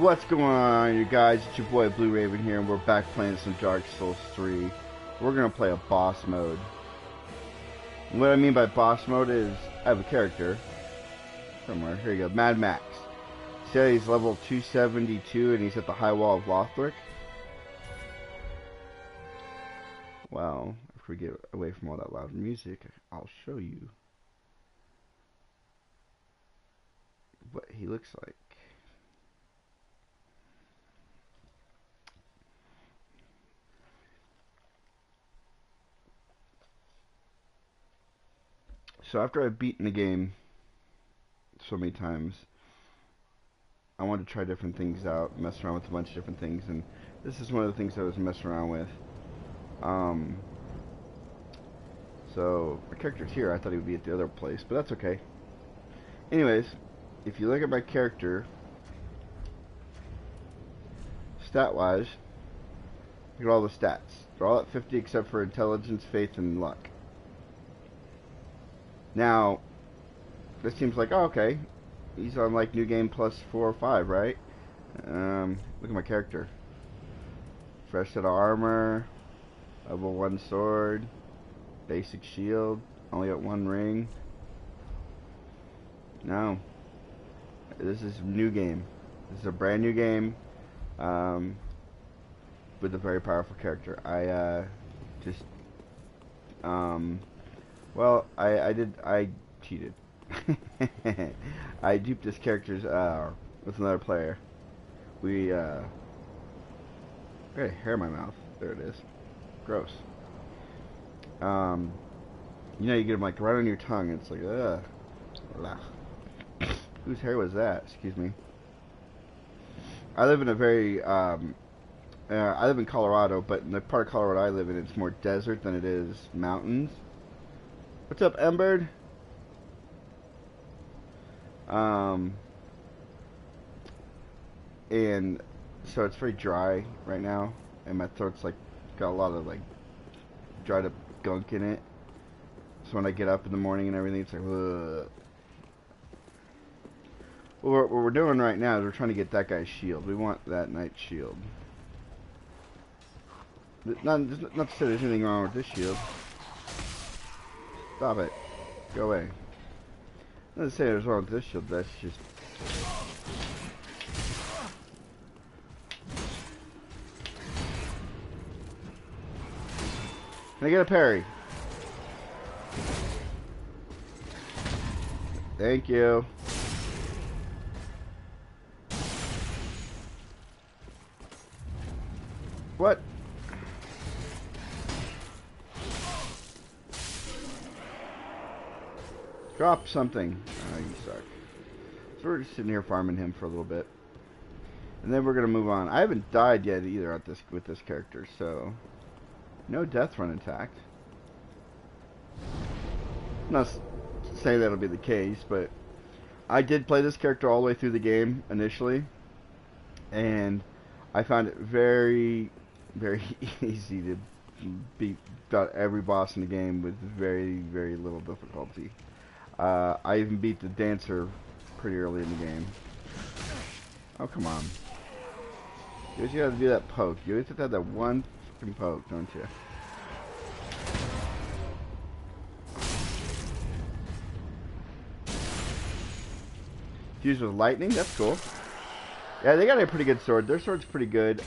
What's going on, you guys? It's your boy Blue Raven here, and we're back playing some Dark Souls 3. We're gonna play a boss mode. And what I mean by boss mode is, I have a character somewhere. Here you go, Mad Max. See, he's level 272, and he's at the High Wall of Lothric. Well, if we get away from all that loud music, I'll show you what he looks like. So after I've beaten the game so many times, I wanted to try different things out, mess around with a bunch of different things, and this is one of the things I was messing around with. So my character's here. I thought he would be at the other place, but that's okay. Anyways, if you look at my character, stat-wise, look at all the stats. They're all at 50 except for intelligence, faith, and luck. Now, this seems like, oh, okay, he's on like New Game plus 4 or 5, right? Look at my character. Fresh set of armor, level 1 sword, basic shield, only got 1 ring. No. This is New Game. This is a brand new game, with a very powerful character. Well, I cheated. I duped this character's, with another player. I got hair in my mouth. There it is. Gross. You know, you get them like right on your tongue. It's like, ugh. Blah. Whose hair was that? Excuse me. I live in a very, I live in Colorado, but in the part of Colorado I live in, it's more desert than it is mountains. What's up, Emberd? And so it's very dry right now, and my throat's like got a lot of like dried up gunk in it. So when I get up in the morning and everything, it's like, ugh. Well, what we're doing right now is we're trying to get that guy's shield. We want that knight's shield. Not to say there's anything wrong with this shield. Stop it. Go away. Not to say there's wrong with this shield, that's just... Can I get a parry? Thank you. What? Drop something. Oh, you suck. So we're just sitting here farming him for a little bit. And then we're gonna move on. I haven't died yet either with this character, so no death run attacked. I'm not saying that'll be the case, but I did play this character all the way through the game initially, and I found it very, very easy to beat about every boss in the game with very, very little difficulty. I even beat the dancer pretty early in the game. Oh, come on. You always gotta do that poke. You always have to have that one fucking poke, don't you? Fused with lightning? That's cool. Yeah, they got a pretty good sword. Their sword's pretty good.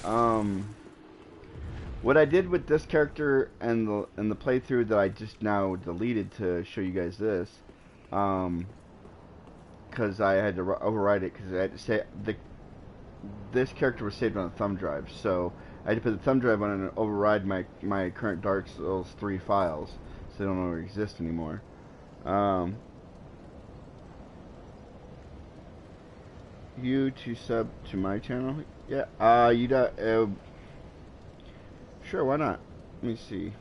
What I did with this character and the playthrough that I just now deleted to show you guys this, because I had to override it because I had to say this character was saved on a thumb drive, so I had to put the thumb drive on and override my current Dark Souls 3 files, so they don't no longer exist anymore. You to sub to my channel? Yeah. You got. Sure, why not? Let me see.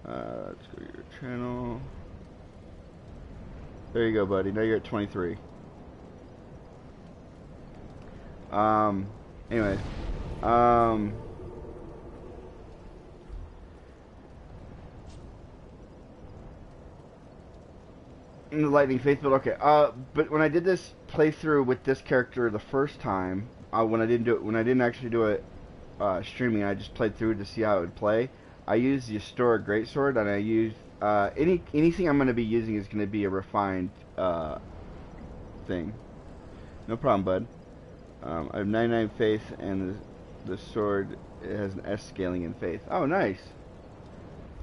Let's go to your channel. There you go, buddy. Now you're at 23. Anyway. In the Lightning Faith build, okay. But when I did this playthrough with this character the first time, when I didn't actually do it streaming, I just played through to see how it would play. I used the Astora Greatsword, and I used anything I'm going to be using is going to be a refined thing. No problem, bud. I have 99 faith, and the sword has an S scaling in faith. Oh, nice.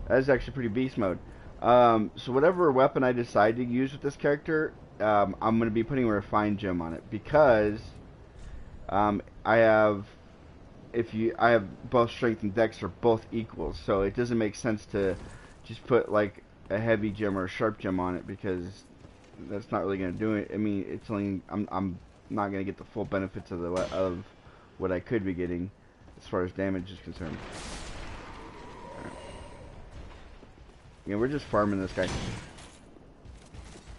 That is actually pretty beast mode. So whatever weapon I decide to use with this character, I'm going to be putting a refined gem on it because I have both strength and dex are both equals, so it doesn't make sense to just put like a heavy gem or a sharp gem on it because that's not really going to do it. I mean, it's only I'm not going to get the full benefits of what I could be getting as far as damage is concerned. Yeah, we're just farming this guy.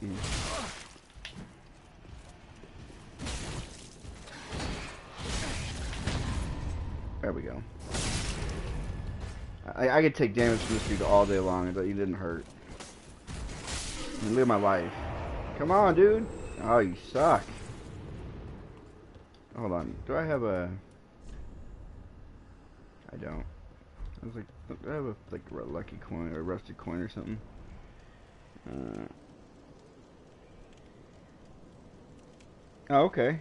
Yeah. There we go. I could take damage from this dude all day long, but he didn't hurt. I mean, look at my life. Come on, dude. Oh, you suck. Hold on. Do I have a... I don't. I was like, do I have a lucky coin or a rusted coin or something? Oh, okay.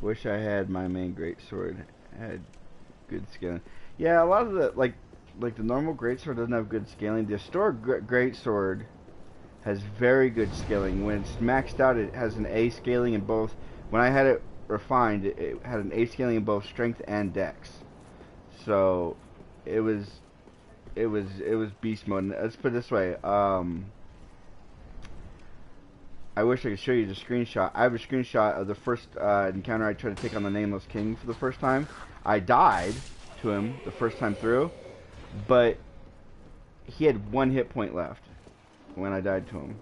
Wish I had my main greatsword. Had good scaling. Yeah, a lot of the like the normal greatsword doesn't have good scaling. The Astora greatsword has very good scaling. When it's maxed out, it has an A scaling in both. When I had it refined, it had an A scaling in both strength and dex. So it was beast mode. Let's put it this way. I wish I could show you the screenshot. I have a screenshot of the first encounter I tried to take on the Nameless King for the first time. I died to him the first time through, but he had 1 hit point left when I died to him.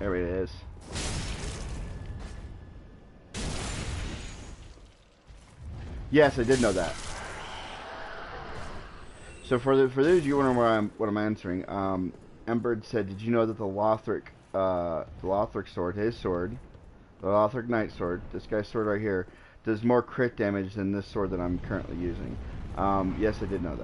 There it is. Yes, I did know that. So for those of you wondering what I'm answering, Emberd said, "Did you know that the Lothric sword, his sword, the Lothric Knight sword, this guy's sword right here, does more crit damage than this sword that I'm currently using?" Yes, I did know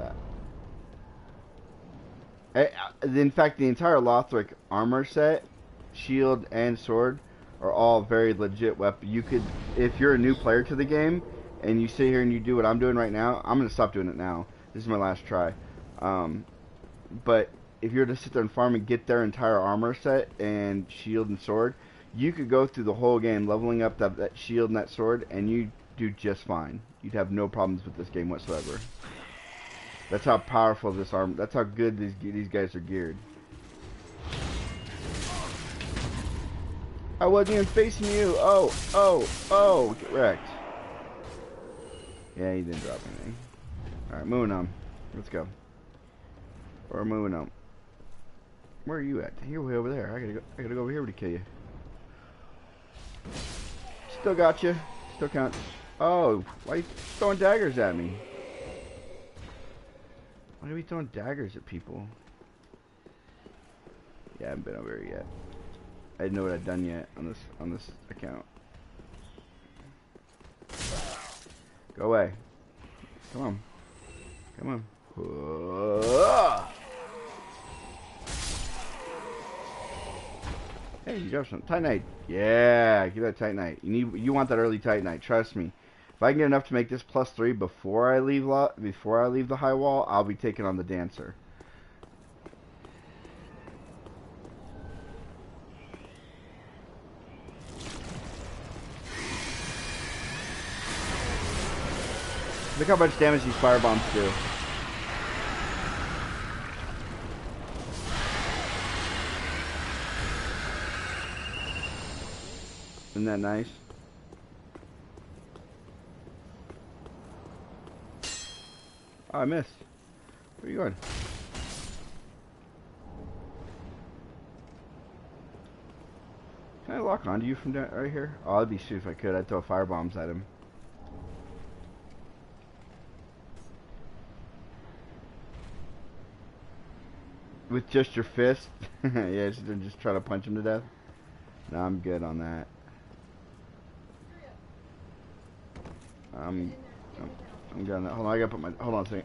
that. In fact, the entire Lothric armor set, shield and sword, are all very legit weapons. You could, if you're a new player to the game, and you sit here and you do what I'm doing right now, I'm going to stop doing it now. This is my last try. But if you were to sit there and farm and get their entire armor set and shield and sword, you could go through the whole game leveling up that shield and that sword, and you do just fine. You'd have no problems with this game whatsoever. That's how powerful this armor, that's how good these guys are geared. I wasn't even facing you. Oh, get wrecked. Yeah, he didn't drop anything. Alright, moving on. Let's go. We're moving on. Where are you at? You're way over there. I gotta go over here to kill you. Still got you. Still count. Oh, why are you throwing daggers at me? Why are we throwing daggers at people? Yeah, I haven't been over here yet. I didn't know what I'd done yet on this account. Go away. Come on. Come on. Hey, you dropped some Titanite. Yeah, give that Titanite. You want that early Titanite. Trust me. If I can get enough to make this +3 before I leave the high wall, I'll be taking on the Dancer. Look how much damage these fire bombs do. Isn't that nice? Oh, I missed. Where are you going? Can I lock onto you from down right here? Oh, that'd be sweet if I could. I'd throw fire bombs at him. With just your fist? Yeah, just try to punch him to death? No, I'm good on that. I'm good on that. Hold on, I gotta put my... Hold on a second.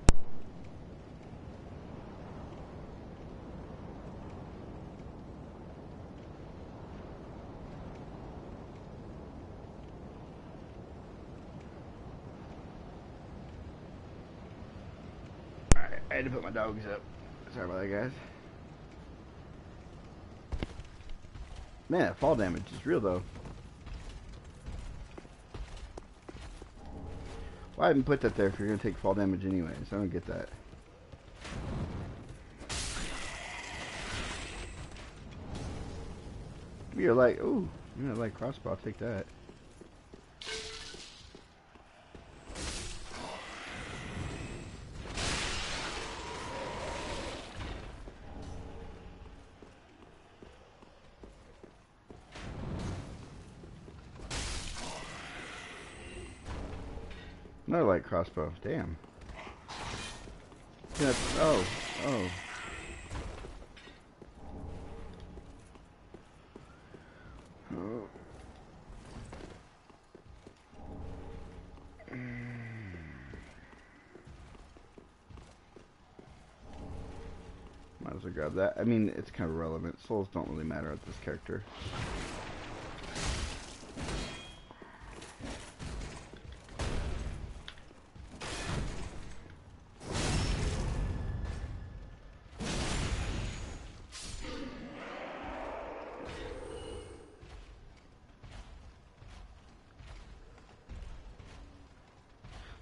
Alright, I had to put my dogs up. Sorry about that, guys. Man, that fall damage is real, though. Why even put that there if you're gonna take fall damage anyways? I don't get that. You're like, ooh, you're like crossbow, I'll take that. Another light crossbow. Damn. Yeah, oh. Oh. Might as well grab that. I mean, it's kind of irrelevant. Souls don't really matter with this character.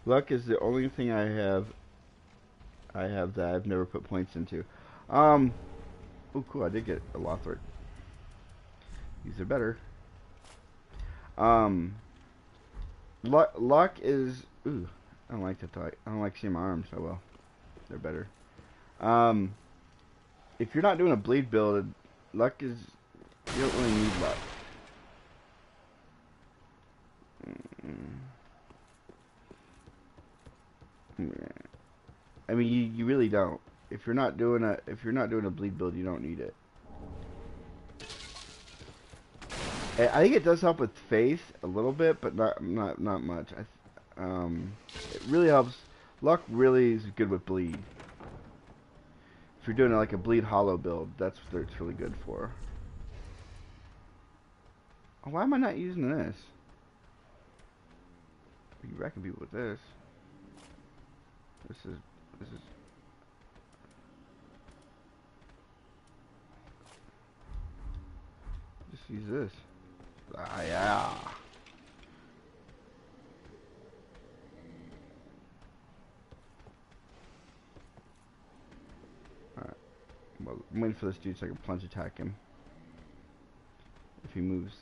Luck is the only thing I have that I've never put points into. Oh cool, I did get a Lothric. These are better. Luck is, ooh, I don't like that. I don't like seeing my arms so well. They're better. If you're not doing a bleed build, luck is, you don't really need luck. I mean, you really don't. If you're not doing a bleed build, you don't need it. I think it does help with faith a little bit, but not much. It really helps. Luck really is good with bleed. If you're doing like a bleed hollow build, that's what it's really good for. Oh, why am I not using this? You wrecking people with this. This is. Just use this. Ah, yeah. Alright. Well, I'm waiting for this dude so I can plunge attack him. If he moves.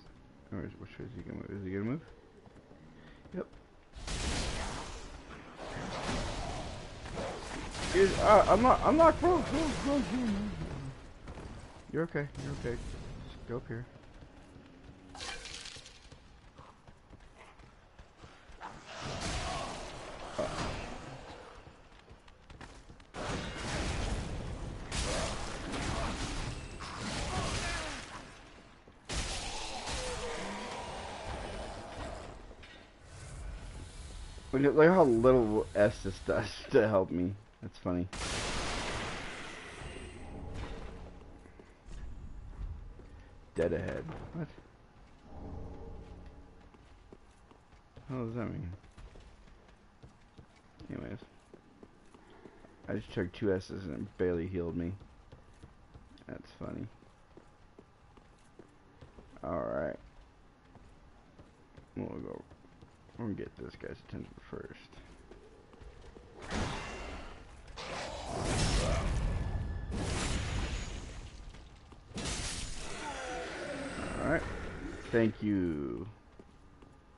Which way is he gonna move? Is he gonna move? Yep. I'm not, bro. You're okay. You're okay. Just go up here. Look how little S this does to help me. That's funny. Dead ahead. What? What does that mean? Anyways. I just took 2 S's and it barely healed me. That's funny. Alright. We'll go. We're gonna get this guy's attention first. Alright. Thank you.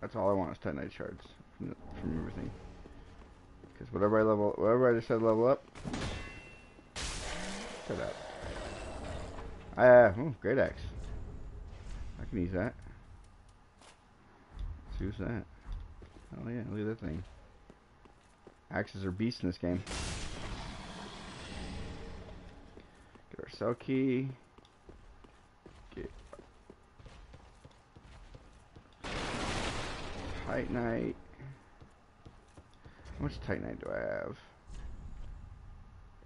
That's all I want is Titanite shards from everything. Because whatever I decide to level up. Look at that. Great axe. I can use that. Let's use that. Oh yeah, look at that thing. Axes are beasts in this game. Get our cell key. Get Titanite. How much Titanite do I have?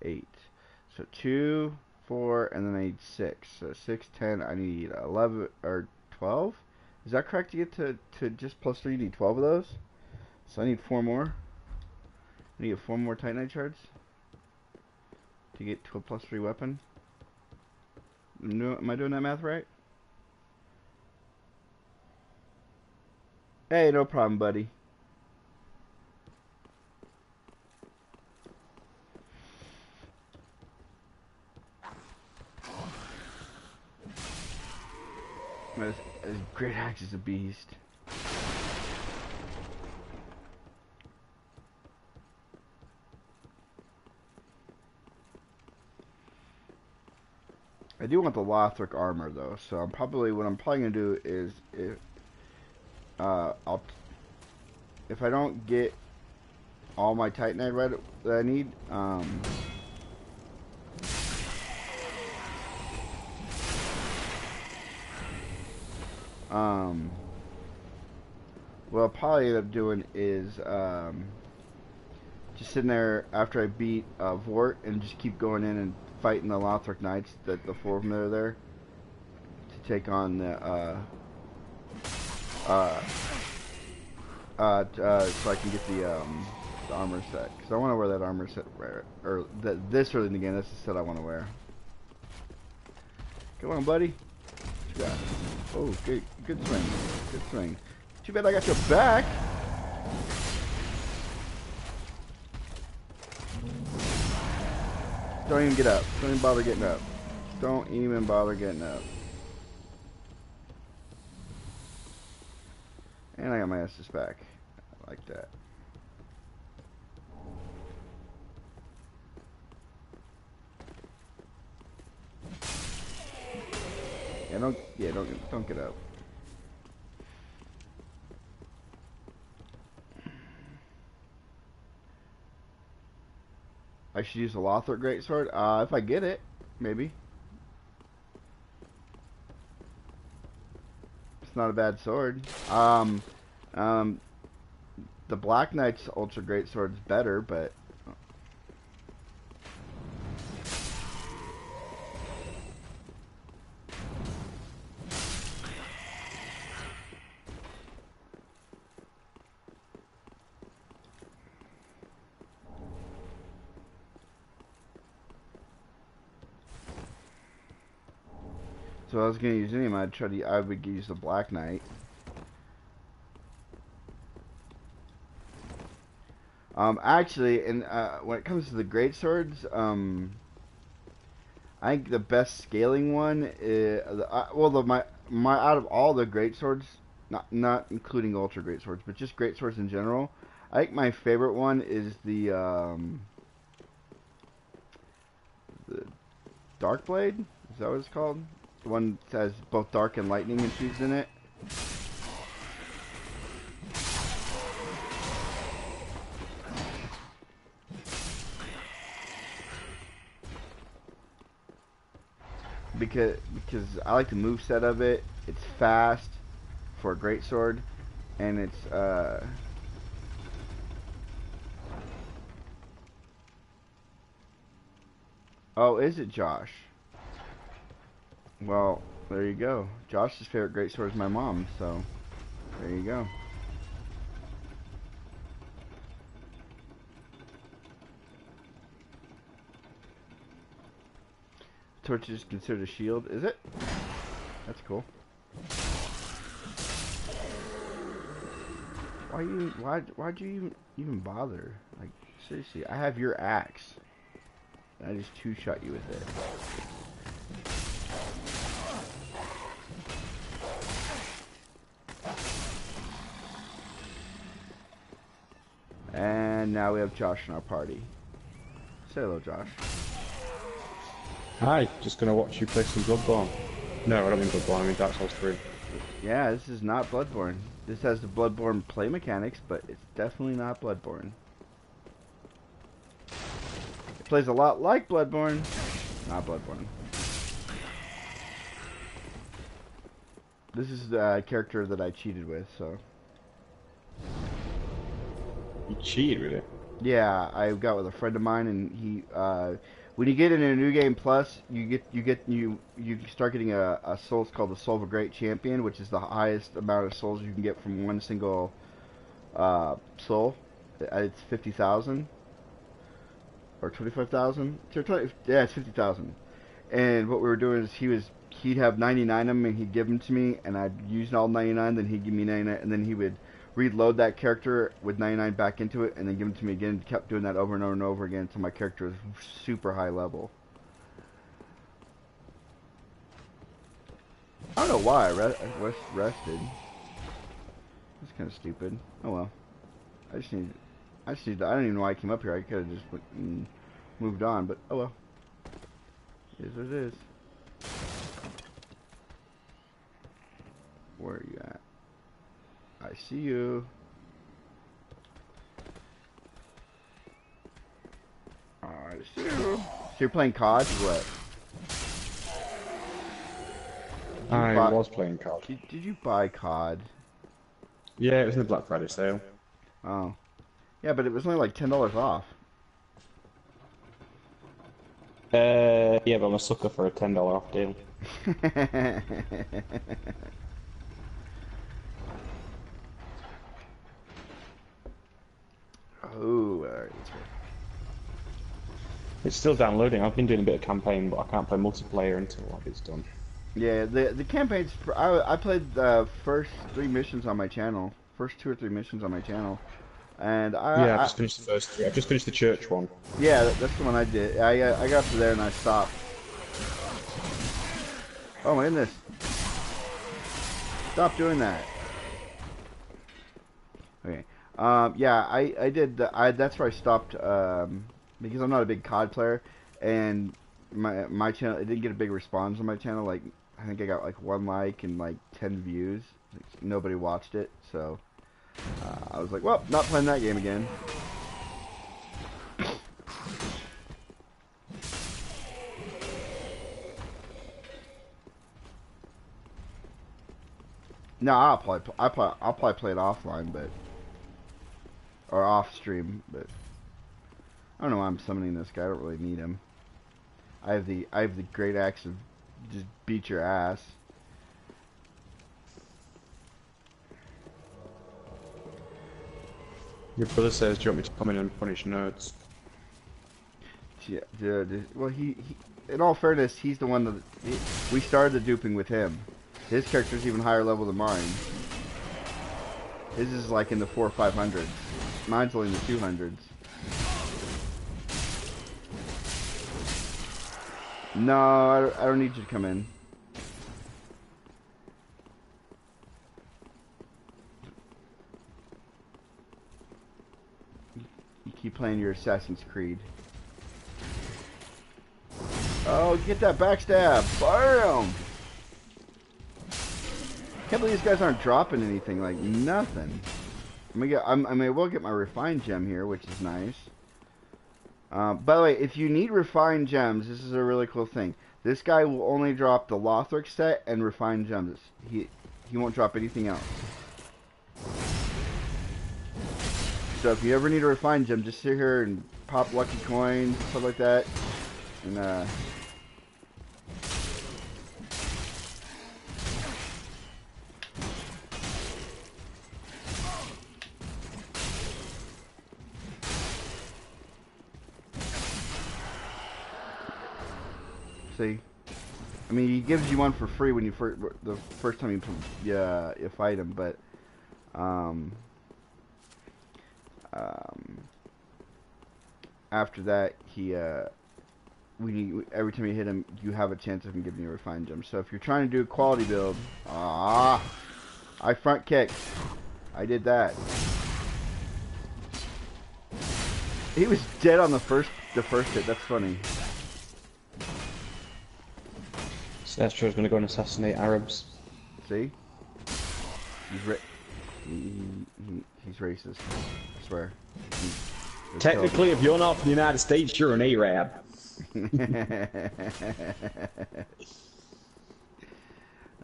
8. So 2, 4, and then I need 6. So 6, 10, I need 11 or 12? Is that correct to get to just plus 3? You need 12 of those? So I need 4 more. I need 4 more Titanite shards to get to a plus 3 weapon. No, am I doing that math right? Hey, no problem, buddy. This great axe is a beast. I do want the Lothric armor though, so what I'm probably gonna do is if I don't get all my Titanite right that I need, what I'll probably end up doing is just sitting there after I beat Vort and just keep going in and fighting the Lothric Knights, the 4 of them that are there, to take on the so I can get the armor set, because I want to wear that armor set, or this early in the game. That's the set I want to wear. Come on, buddy. What you got? Oh, good swing, good swing. Too bad I got your back. Don't even get up. Don't even bother getting up. Don't even bother getting up. And I got my Estus back. I like that. Yeah, don't get up. I should use the Lothric Greatsword. If I get it, maybe. It's not a bad sword. The Black Knight's Ultra Greatsword's better, but so I was gonna use any of them. I would use the Black Knight. Actually, and when it comes to the great swords, I think the best scaling one is my out of all the great swords, not including ultra great swords, but just great swords in general. I think my favorite one is the Dark Blade. Is that what it's called? The one that has both dark and lightning infused in it. Because I like the moveset of it. It's fast for a great sword, and it's oh, is it Josh? Well, there you go. Josh's favorite great sword is my mom, so there you go. Torch is considered a shield, is it? That's cool. Why'd you even bother? Like, seriously, I have your axe. And I just two-shot you with it. And now we have Josh in our party. Say hello, Josh. Hi, just gonna watch you play some Bloodborne. No, I don't mean Bloodborne, I mean Dark Souls 3. Yeah, this is not Bloodborne. This has the Bloodborne play mechanics, but it's definitely not Bloodborne. It plays a lot like Bloodborne, not Bloodborne. This is the character that I cheated with, so. You cheated with it. Yeah, I got with a friend of mine, and he, when you get in a new game plus, you start getting a soul. It's called the Soul of a Great Champion, which is the highest amount of souls you can get from one single soul. It's 50,000 or 25,000. Yeah, it's 50,000. And what we were doing is he'd have 99 of them, and he'd give them to me, and I'd use all 99. Then he'd give me 99, and then he would reload that character with 99 back into it, and then give them to me again. Kept doing that over and over and over again until my character was super high level. I don't know why I rested. That's kind of stupid. Oh well. I just need. I don't even know why I came up here. I could have just went and moved on, but oh well. It is what it is. Where are you at? I see you. I see you. So you're playing COD or what? I was playing COD. Did you buy COD? Yeah, it was in the Black Friday sale. Oh. Yeah, but it was only like $10 off. Yeah, but I'm a sucker for a $10 off deal. Oh, alright, let's go. It's still downloading. I've been doing a bit of campaign, but I can't play multiplayer until it's done. Yeah, the campaigns. I played the first 3 missions on my channel. First 2 or 3 missions on my channel, and Yeah, I've just finished the first 3. I've just finished the church one. Yeah, that's the one I did. I got to there and I stopped. Oh my goodness! Stop doing that. Okay. Yeah, I did. That's where I stopped. Because I'm not a big COD player, and my channel, it didn't get a big response on my channel. Like, I think I got like 1 like and like 10 views. Nobody watched it, so I was like, well, not playing that game again. No, I'll probably play it offline, but or off stream, but I don't know why I'm summoning this guy. I don't really need him. I have the great axe of just beat your ass. Your brother says, do you want me to come in and punish nerds? Yeah, well, he in all fairness, he's the one that we started the duping with him. His character's even higher level than mine. His is like in the 400s or 500s. Mine's only in the 200s. No, I don't need you to come in. You keep playing your Assassin's Creed. Oh, get that backstab! Bam! Can't believe these guys aren't dropping anything, like nothing. I may well get my refined gem here, which is nice. By the way, if you need refined gems, this is a really cool thing. This guy will only drop the Lothric set and refined gems. He won't drop anything else. So if you ever need a refined gem, just sit here and pop lucky coins, stuff like that, and see. I mean, he gives you one for free when you the first time you fight him, but after that, every time you hit him, you have a chance of him giving you a refined gem. So if you're trying to do a quality build, I front kicked. I did that. He was dead on the first hit. That's funny. Astro's going to go and assassinate Arabs. See? He's racist. I swear. Technically, if you're not from the United States, you're an Arab.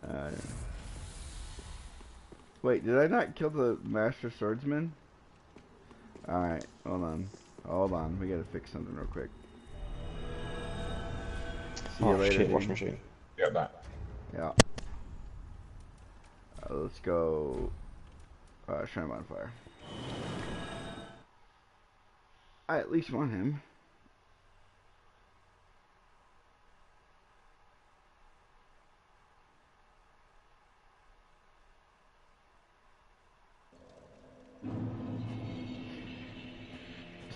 uh, Wait, did I not kill the Master Swordsman? Alright, hold on. Hold on, we gotta fix something real quick. See you later, shit, dude. wash machine. Yeah, back. Yeah. Let's go. Shrine Bonfire. I at least want him.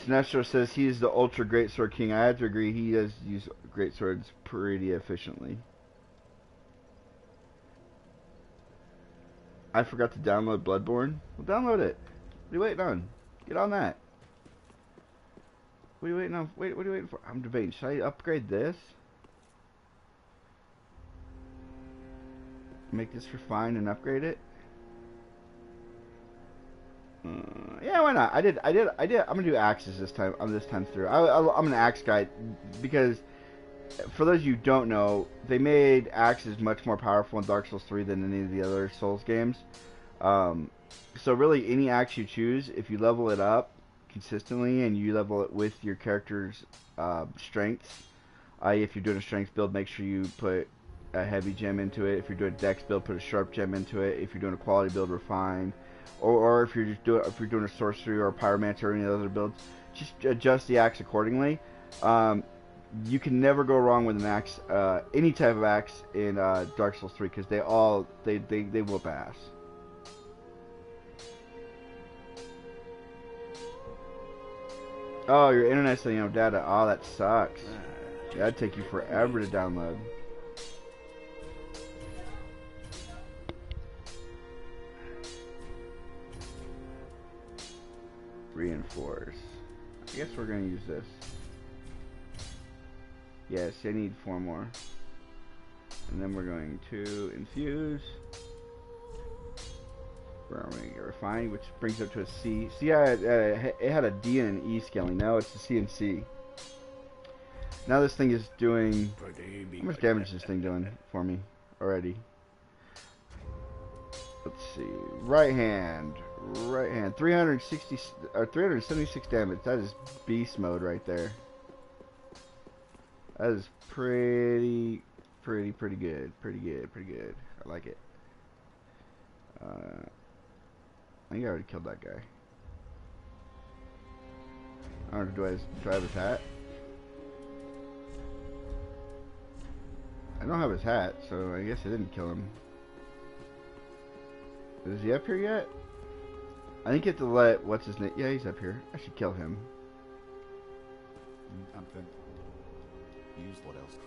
Sinestro says he's the Ultra Greatsword King. I have to agree, he does use greatswords pretty efficiently. I forgot to download Bloodborne. Well, download it. What are you waiting on? Get on that. What are you waiting on? Wait, what are you waiting for? I'm debating. Should I upgrade this? Make this refined and upgrade it? Yeah, why not? I did. I'm gonna do axes this time. This time through. I'm an axe guy because, for those of you who don't know, they made axes much more powerful in Dark Souls 3 than any of the other Souls games. So really, any axe you choose, if you level it up consistently and you level it with your character's strengths, if you're doing a strength build, make sure you put a heavy gem into it. If you're doing a dex build, put a sharp gem into it. If you're doing a quality build, refined. Or if you're just doing a sorcery or a pyromancer or any other builds, just adjust the axe accordingly. You can never go wrong with an axe, any type of axe in Dark Souls 3, because they whoop ass. Oh, your internet's saying no data. Oh, that sucks. That'd take you forever to download. Reinforce. I guess we're gonna use this. Yes, I need 4 more. And then we're going to infuse. Where are we? Refine, which brings up to a C. See, it had a D and an E scaling. Now it's a C and C. Now this thing is doing... How much damage is this thing doing for me already? Let's see. Right hand. 376 damage. That is beast mode right there. That is pretty good. Pretty good. I like it. I think I already killed that guy. I don't know, do I have his hat? I don't have his hat, so I guess I didn't kill him. Is he up here yet? I think you have to let, what's his name? Yeah, he's up here. I should kill him. I'm good. Use what else?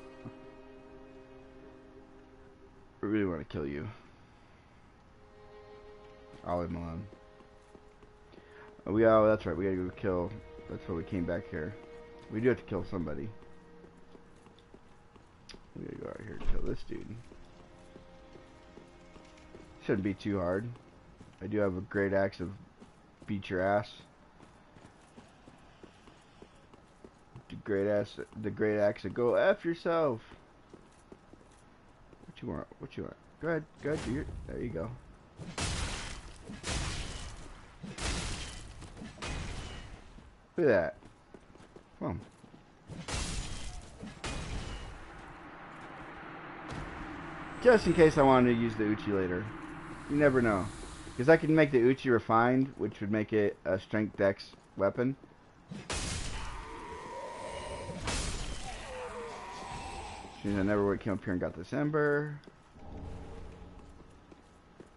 I really want to kill you. I'll leave him alone. Oh, that's right. We gotta go kill. That's why we came back here. We do have to kill somebody. We gotta go out here and kill this dude. Shouldn't be too hard. I do have a great axe of beat your ass. The great axe of go F yourself. What you want? What you want? Go ahead, do your, there you go. Look at that. Come on. Just in case I wanted to use the Uchi later. You never know. Because I can make the Uchi refined, which would make it a strength dex weapon. Since I never would came up here and got this ember.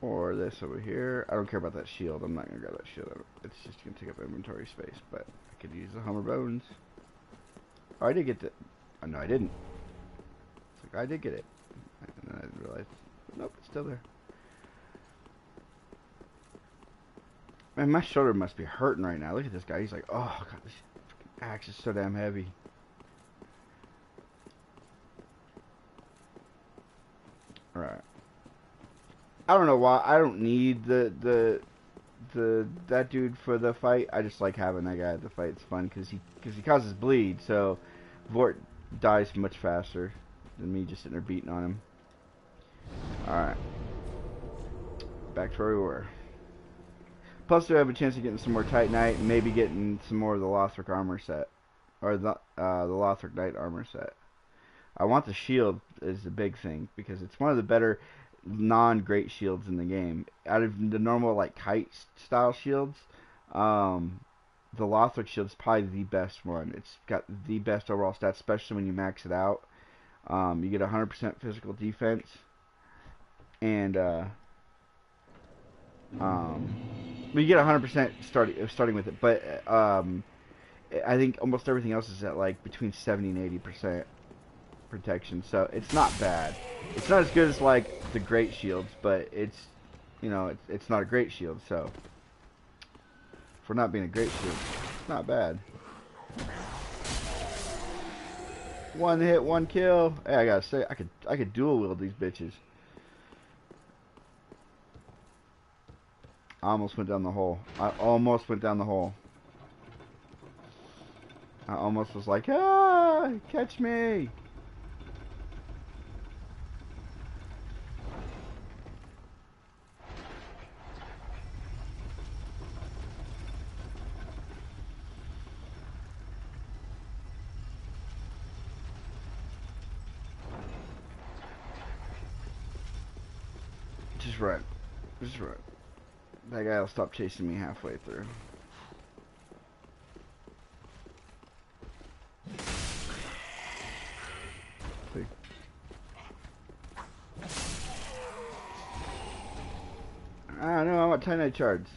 Or this over here. I don't care about that shield. I'm not going to grab that shield. It's just going to take up inventory space. But I could use the Hummer Bones. Oh, I did get the... Oh, no, I didn't. It's like, I did get it. And then I didn't realize... Nope, it's still there. Man, my shoulder must be hurting right now. Look at this guy. He's like, oh, God, this axe is so damn heavy. Alright. I don't know why. I don't need that dude for the fight. I just like having that guy at the fight. It's fun because he causes bleed. So Vort dies much faster than me just sitting there beating on him. All right, back to where we were. Plus, we have a chance of getting some more Titanite and maybe getting some more of the Lothric armor set, or the Lothric Knight armor set. I want the shield is the big thing because it's one of the better non-great shields in the game. Out of the normal like kite style shields, the Lothric shield is probably the best one. It's got the best overall stats, especially when you max it out. You get 100% physical defense, and you get 100% starting with it. But I think almost everything else is at like between 70 and 80% protection, so it's not bad. It's not as good as like the great shields, but it's, you know, it's not a great shield, so for not being a great shield, it's not bad. One hit, one kill. Hey, I gotta say, I could dual wield these bitches. I almost went down the hole. I almost went down the hole. I almost was like, ah, catch me. Just run. Just run. That guy will stop chasing me halfway through. See? I don't know, I want Titanite shards.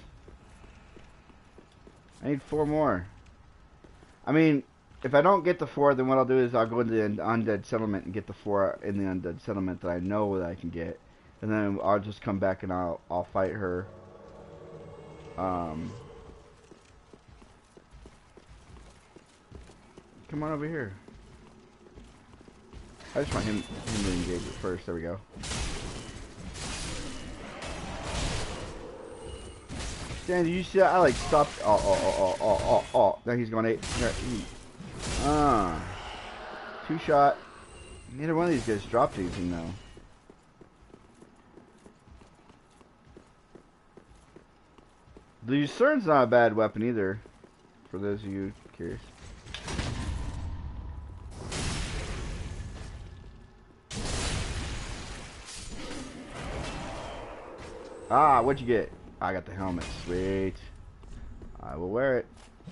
I need 4 more. I mean, if I don't get the 4, then what I'll do is I'll go into the Undead Settlement and get the 4 in the Undead Settlement that I know that I can get. And then I'll just come back and I'll fight her. Come on over here. I just want him to engage it first. There we go. Dan, did you see that? I like stopped. Oh. Now he's going 8. 2 shot. Neither one of these guys dropped anything though. The Lucern's not a bad weapon either, for those of you curious. Ah, what'd you get? I got the helmet. Sweet. I will wear it.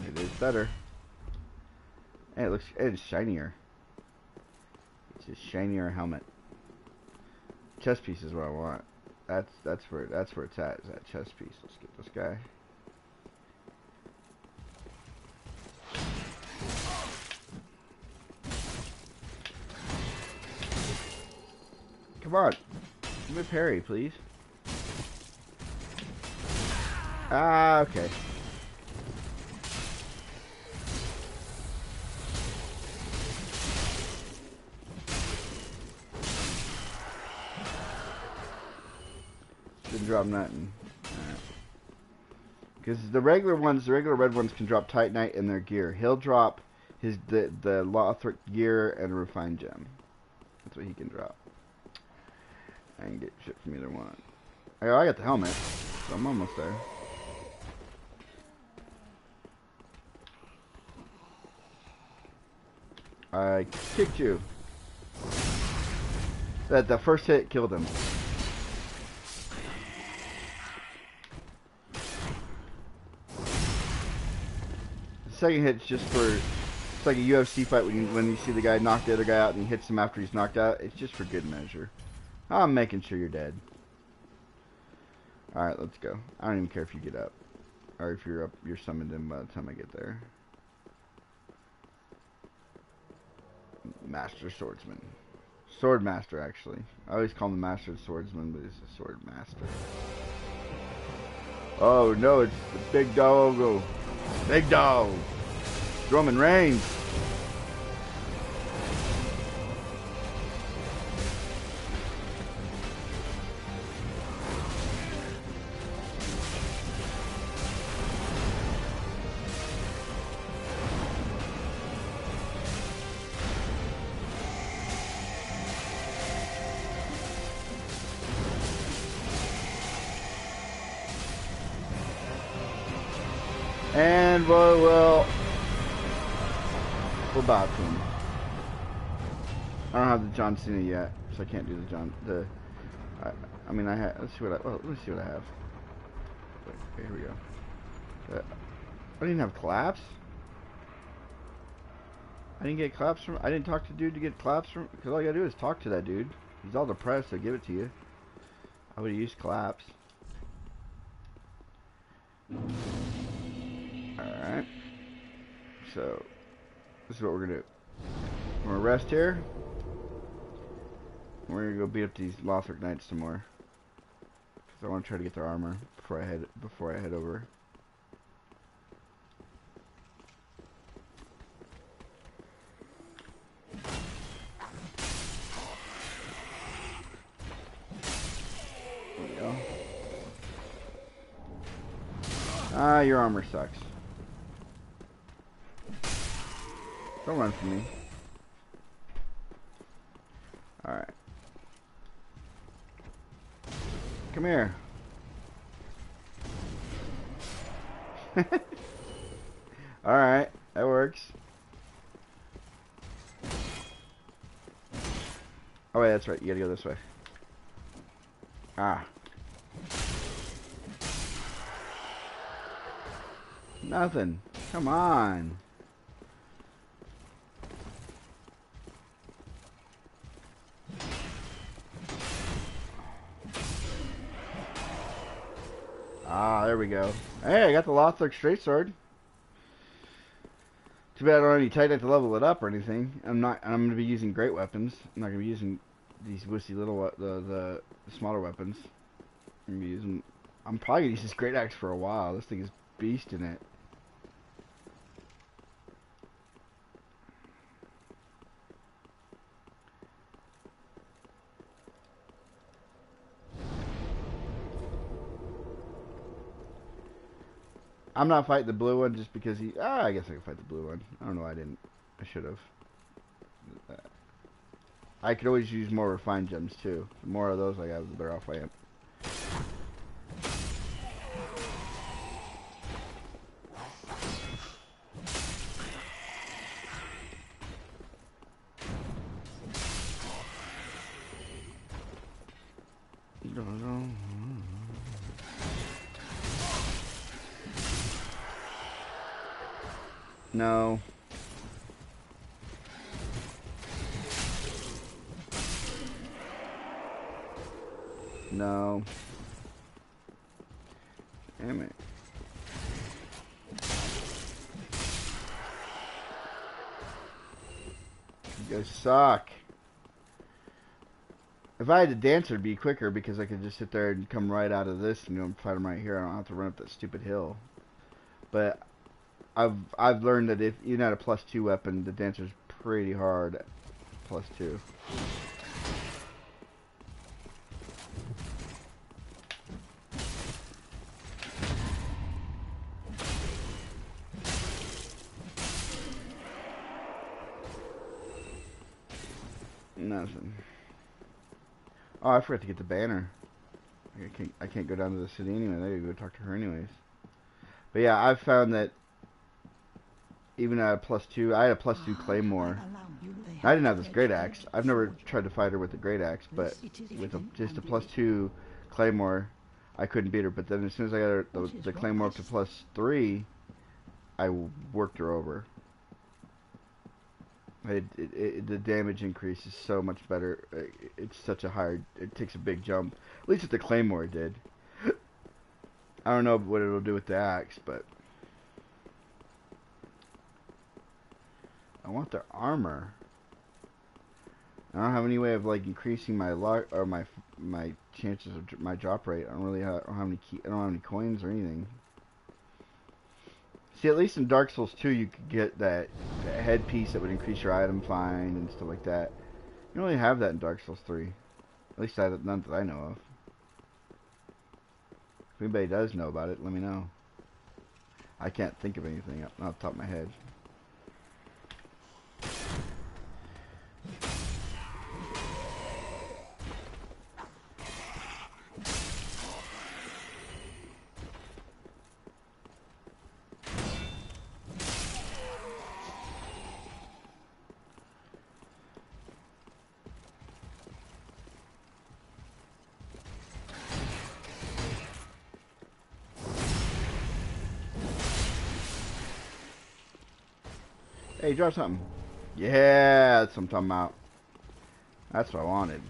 It is better. And it's shinier. It's a shinier helmet. Chest piece is what I want. That's where it's at. Is that chest piece? Let's get this guy. Come on. Give me parry, please. Ah, okay. Didn't drop nothing. Because the regular red ones can drop Titanite in their gear. He'll drop the Lothric gear and a refined gem. That's what he can drop. I can get shit from either one. I got the helmet, so I'm almost there. I kicked you. The first hit killed him. The second hit's just for, it's like a UFC fight when you see the guy knock the other guy out and he hits him after he's knocked out. It's just for good measure. I'm making sure you're dead. Alright, let's go. I don't even care if you get up. Or if you're up, you're summoned in by the time I get there. Master Swordsman. Sword Master, actually. I always call him the Master Swordsman, but he's a Sword Master. Oh no, it's the big dog. Big dog. Roman Reigns. And we'll bow to him. I don't have the John Cena yet, so I can't do I mean, I have. Let's see what I have. Wait, here we go. I didn't have claps. I didn't get claps from. I didn't talk to dude to get claps from. Because all you gotta do is talk to that dude. He's all depressed. So give it to you. I would have used claps. Alright. So, this is what we're gonna do. We're gonna rest here. We're gonna go beat up these Lothric Knights some more. Because I want to try to get their armor before I head over. There we go. Ah, your armor sucks. Don't run from me. Alright. Come here. Alright, that works. Oh wait, that's right, you gotta go this way. Ah. Nothing. Come on. Ah, there we go. Hey, I got the Lothric Straight Sword. Too bad I don't have any Titanite to level it up or anything. I'm gonna be using great weapons. I'm not gonna be using these wussy little the smaller weapons. I'm probably gonna use this great axe for a while. This thing is beast in it. I'm not fighting the blue one just because I guess I can fight the blue one. I don't know why I didn't. I should have. I could always use more refined gems too. The more of those I have, the better off I am. No. No. Damn it. You guys suck. If I had to dance, it'd be quicker because I could just sit there and come right out of this and fight them right here. I don't have to run up that stupid hill. But I've learned that if even at a +2 weapon, the dancer's pretty hard at +2. Nothing. Oh, I forgot to get the banner. I can't go down to the city anyway. I gotta go talk to her anyways. But yeah, I've found that even at a +2, I had a +2 Claymore. I didn't have this great axe. I've never tried to fight her with the great axe, but with just a +2 Claymore, I couldn't beat her. But then as soon as I got her, the Claymore up to +3, I worked her over. The damage increase is so much better. It's such a higher. It takes a big jump. At least with the Claymore it did. I don't know what it'll do with the axe, but I want their armor. I don't have any way of like increasing my luck or my chances of my drop rate. I don't have any coins or anything. See, at least in Dark Souls 2, you could get that headpiece that would increase your item find and stuff like that. You don't really have that in Dark Souls 3. At least none that I know of. If anybody does know about it, let me know. I can't think of anything off the top of my head. Hey, drop something. Yeah, that's what I'm talking about. That's what I wanted.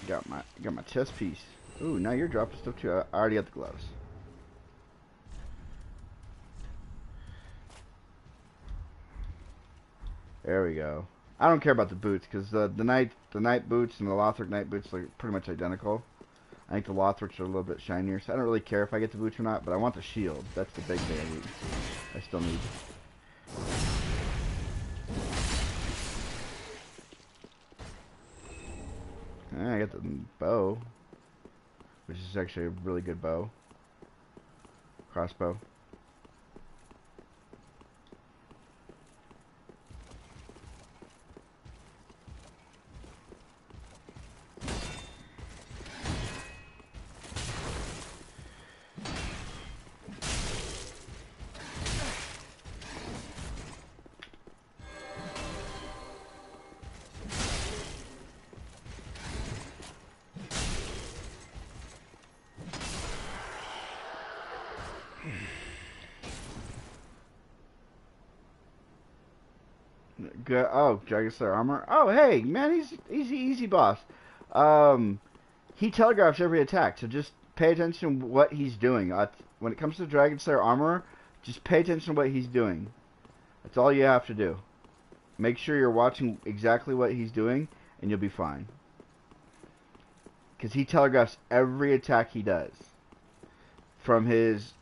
Got my chest piece. Ooh, now you're dropping stuff too. I already got the gloves. There we go. I don't care about the boots because the night boots and the Lothric night boots are pretty much identical. I think the Lothrics are a little bit shinier, so I don't really care if I get the boots or not. But I want the shield. That's the big thing I need. I still need. I got the bow, which is actually a really good bow. Crossbow. Good. Oh, Dragon Slayer armor. Oh, hey, man, he's easy boss. He telegraphs every attack, so just pay attention to what he's doing. When it comes to Dragon Slayer armor, just pay attention to what he's doing. That's all you have to do. Make sure you're watching exactly what he's doing, and you'll be fine. Because he telegraphs every attack he does. From his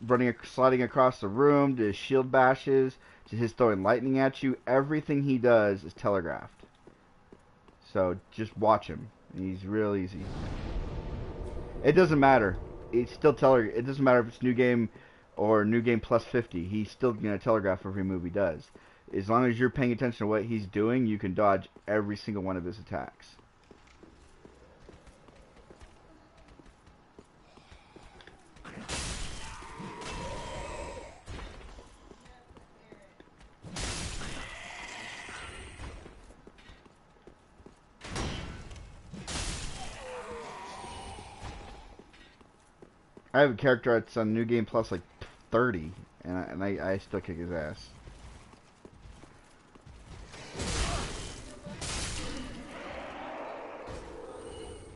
sliding across the room, to his shield bashes, to his throwing lightning at you, everything he does is telegraphed. So just watch him. He's real easy. It doesn't matter. It's still it doesn't matter if it's new game or new game plus 50. He's still gonna telegraph every move he does. As long as you're paying attention to what he's doing, you can dodge every single one of his attacks. I have a character that's on New Game Plus like 30, and I still kick his ass.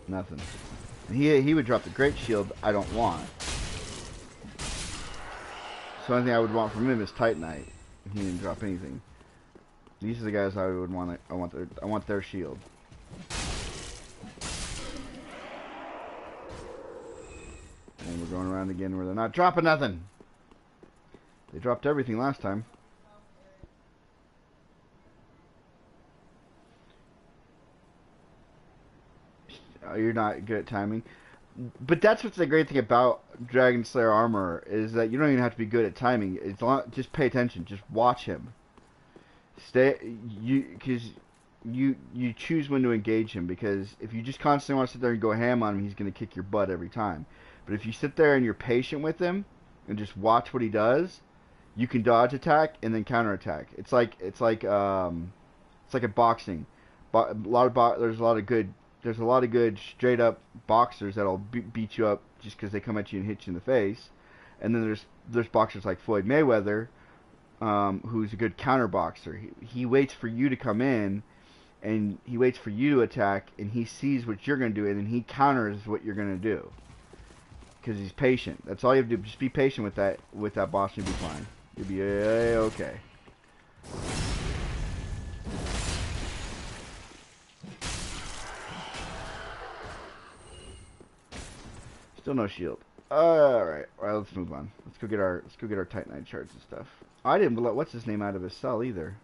Nothing. And he would drop the Great Shield I don't want. So the only thing I would want from him is Titanite. He didn't drop anything. These are the guys I would want. I want their shield. And we're going around again where they're not dropping nothing. They dropped everything last time. You're not good at timing. But that's what's the great thing about Dragon Slayer armor, is that you don't even have to be good at timing. Just pay attention. Just watch him. Because you choose when to engage him. Because if you just constantly want to sit there and go ham on him, he's going to kick your butt every time. But if you sit there and you're patient with him and just watch what he does, you can dodge attack and then counter attack. It's like a boxing. There's a lot of good straight up boxers that'll beat you up just because they come at you and hit you in the face. And then there's boxers like Floyd Mayweather, who's a good counter boxer. He waits for you to come in, and he waits for you to attack, and he sees what you're going to do, and then he counters what you're going to do. Because he's patient. That's all you have to do. Just be patient with that boss, and you'll be fine. You'll be okay. Still no shield. Alright, let's move on. Let's go get our Titanite shards and stuff. I didn't let what's his name out of his cell either.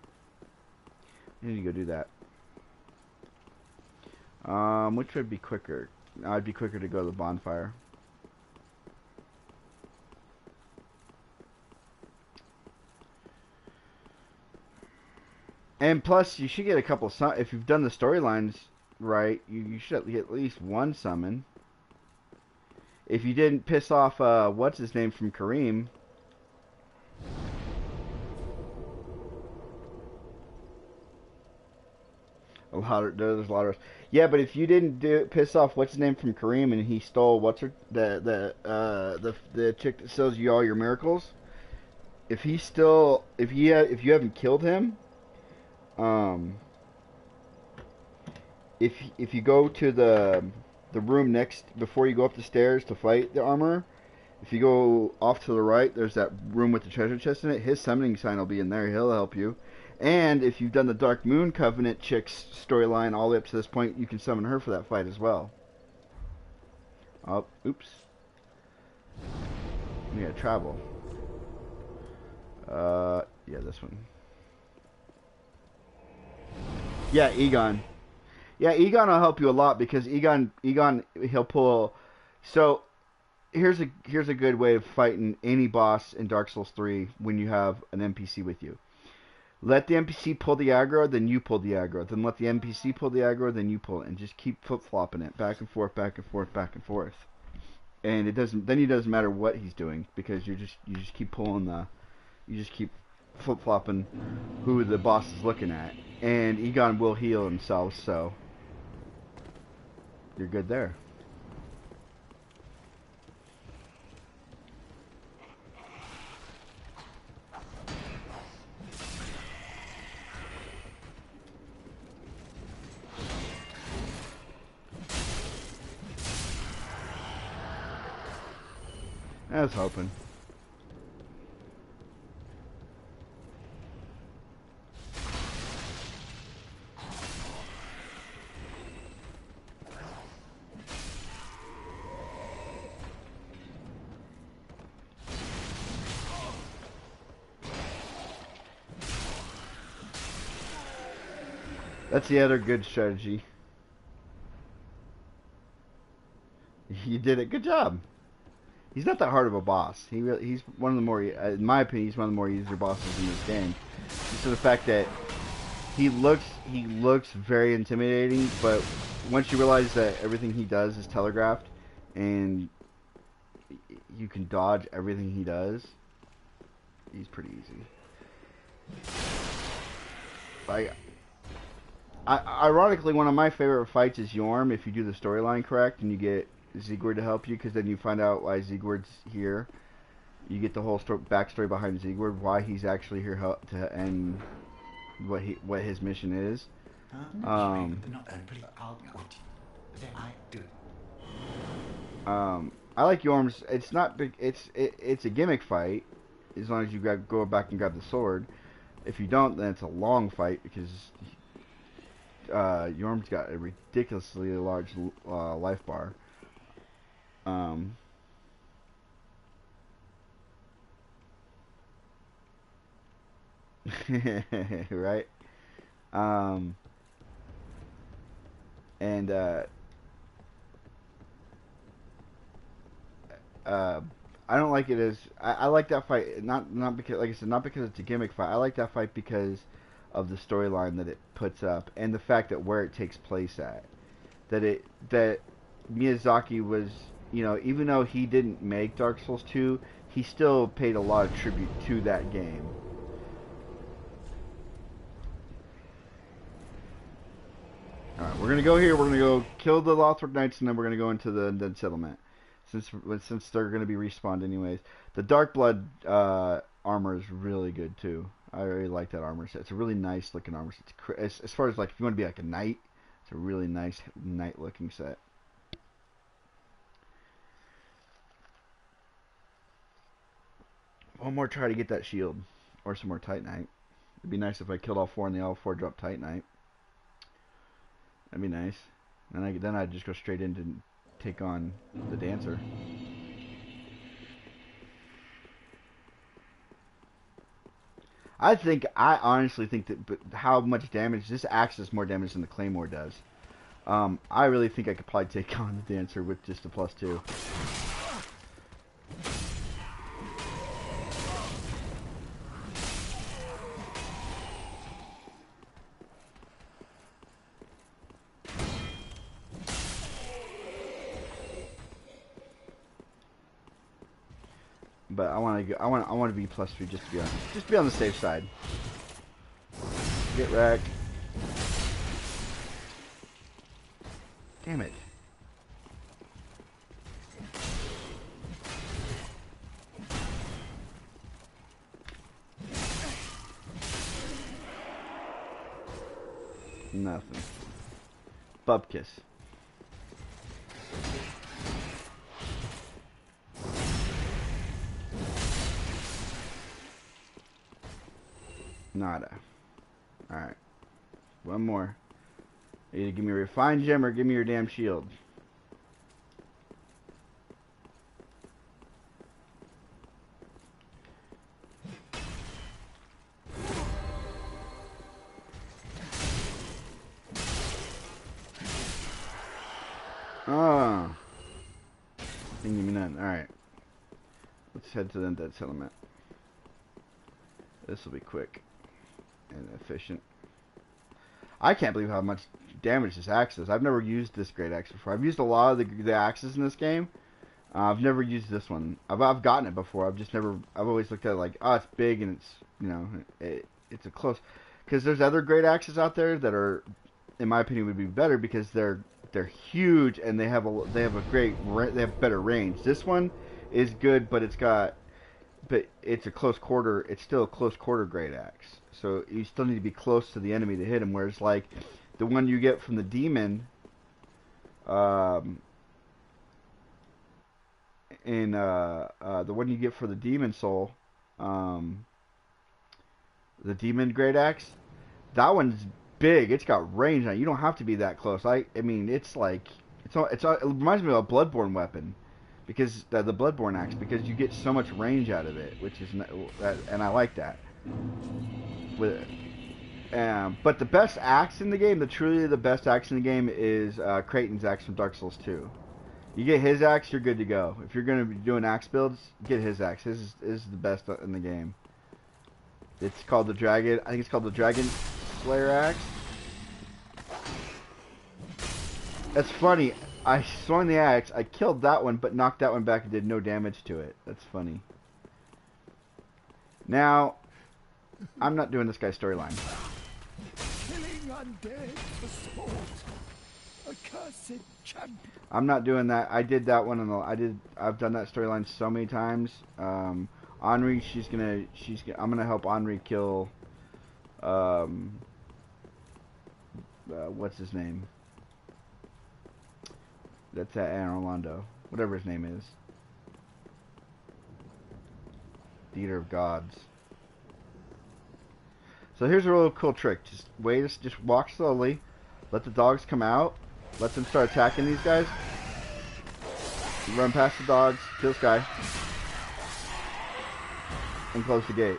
I need to go do that. Which would be quicker? I'd be quicker to go to the bonfire. And plus, you should get a couple if you've done the storylines right, you should get at least one summon. If you didn't piss off, what's his name from Kareem. A There's a lot of. Yeah, but if you didn't piss off what's his name from Kareem, and he stole the chick that sells you all your miracles. If you haven't killed him, if you go to the room next before you go up the stairs to fight the armor, if you go off to the right, there's that room with the treasure chest in it. His summoning sign will be in there. He'll help you. And if you've done the Dark Moon Covenant chick's storyline all the way up to this point, you can summon her for that fight as well. Oh, oops. We gotta travel. Yeah, this one. Yeah, Egon. Yeah, Egon will help you a lot because Egon, he'll pull. So here's a good way of fighting any boss in Dark Souls 3 when you have an NPC with you. Let the NPC pull the aggro, then you pull the aggro. Then let the NPC pull the aggro, then you pull it, and just keep flip-flopping it back and forth, back and forth, back and forth. And it doesn't matter what he's doing because you just keep pulling you just keep flip-flopping who the boss is looking at. And Egon will heal himself, so you're good there. I was hoping. That's the other good strategy. You did it. Good job. He's not that hard of a boss. He's one of the more, in my opinion, he's one of the more easier bosses in this game. Just the fact that he looks very intimidating, but once you realize that everything he does is telegraphed, and you can dodge everything he does, he's pretty easy. Ironically, one of my favorite fights is Yorm if you do the storyline correct and you get Siegward to help you, because then you find out why Siegward's here. You get the whole backstory behind Siegward, why he's actually here and what his mission is. I like Yorm's. It's not big. It's a gimmick fight as long as you go back and grab the sword. If you don't, then it's a long fight because Yorm's got a ridiculously large life bar. Right? I don't like it as I like that fight not because, like I said, not because it's a gimmick fight. I like that fight because of the storyline that it puts up and the fact that where it takes place at. That Miyazaki was, even though he didn't make Dark Souls 2, he still paid a lot of tribute to that game. Alright, we're gonna go here, we're gonna go kill the Lothric Knights, and then we're gonna go into the Undead Settlement. Since they're gonna be respawned anyways. The Dark Blood armor is really good too. I really like that armor set. It's a really nice looking armor set. As far as like if you want to be like a knight, it's a really nice knight looking set. One more try to get that shield. Or some more Titanite. It'd be nice if I killed all four and they all four dropped Titanite. That'd be nice. Then I'd just go straight in to take on the Dancer. I honestly think that how much damage, this axe does more damage than the Claymore does. I really think I could probably take on the Dancer with just a +2. But I want to be +3 just to be on the safe side. Get wrecked. Damn it. Nothing. Bupkis. Nada. Alright. One more. Either give me a refined gem or give me your damn shield. Oh. Didn't give me none. Alright. Let's head to the Dead Settlement. This will be quick and efficient. I can't believe how much damage this axe does. I've never used this great axe before. I've used a lot of the axes in this game. I've never used this one. I've gotten it before. I've always looked at it like, oh, it's big and it's, you know, it's a close. Because there's other great axes out there that are, in my opinion, would be better because they're huge and they have better range. This one is good, but it's a close quarter. It's still a close quarter great axe. So you still need to be close to the enemy to hit him. Whereas like the one you get from the demon, the one you get for the demon soul, the demon great axe, that one's big. It's got range on it. You don't have to be that close. I mean, it's like it reminds me of a Bloodborne weapon. Because the Bloodborne axe, because you get so much range out of it, which is and I like that. But the best axe in the game, truly the best axe in the game, is Kraton's axe from Dark Souls 2. You get his axe, you're good to go. If you're gonna be doing axe builds, get his axe. His is the best in the game. It's called the Dragon. I think it's called the Dragon Slayer axe. That's funny. I swung the axe, I killed that one, but knocked that one back and did no damage to it. That's funny. Now, I'm not doing this guy's storyline. Killing undead for sport. Accursed champion. I'm not doing that. I did that one I've done that storyline so many times. Henri, I'm gonna help Henri kill what's his name? That's at Anne Orlando. Whatever his name is. The Eater of Gods. So here's a real cool trick. Just walk slowly. Let the dogs come out. Let them start attacking these guys. You run past the dogs. Kill this guy. And close the gate.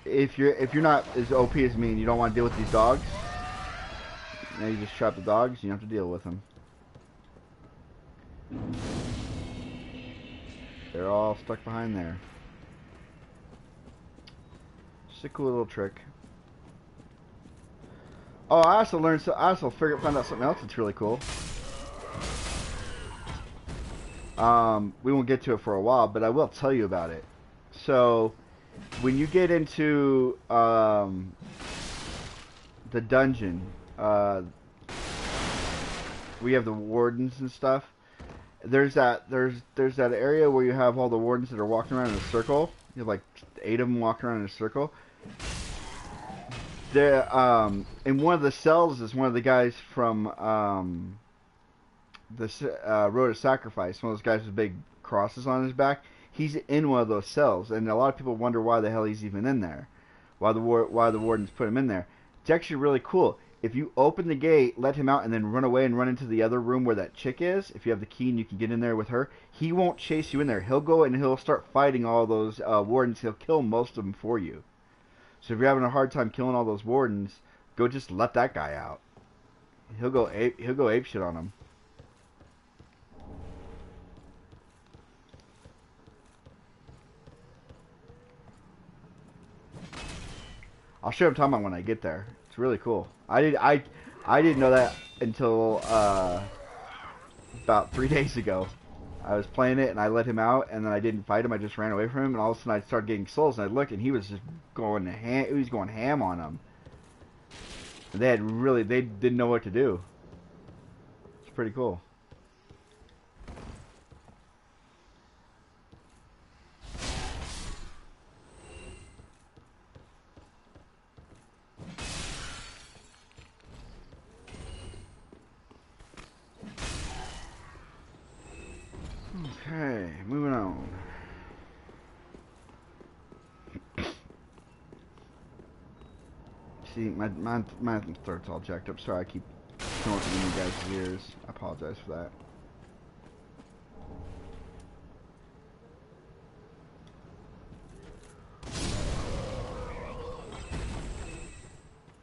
If you're not as OP as me and you don't want to deal with these dogs, now you just trap the dogs. You don't have to deal with them. They're all stuck behind there. Just a cool little trick. Oh, I also found out something else that's really cool. We won't get to it for a while, but I will tell you about it. So, when you get into the dungeon, we have the wardens and stuff. There's that area where you have all the wardens that are walking around in a circle. You have like 8 of them walking around in a circle. There, in one of the cells is one of the guys from the Road of Sacrifice. One of those guys with big crosses on his back. He's in one of those cells, and a lot of people wonder why the hell he's even in there. Why the wardens put him in there. It's actually really cool. If you open the gate, let him out, and then run away and run into the other room where that chick is, if you have the key and you can get in there with her, he won't chase you in there. He'll go and he'll start fighting all those wardens. He'll kill most of them for you. So if you're having a hard time killing all those wardens, go just let that guy out. He'll go ape shit on them. I'll show you what I'm talking about when I get there. It's really cool. I didn't know that until about 3 days ago. I was playing it and I let him out, and then I didn't fight him. I just ran away from him, and all of a sudden I started getting souls, and I looked, and he was just going ham. He was going ham on them. And they didn't know what to do. It's pretty cool. Okay, moving on. See, my throat's all jacked up. Sorry, I keep snorting in you guys' ears. I apologize for that.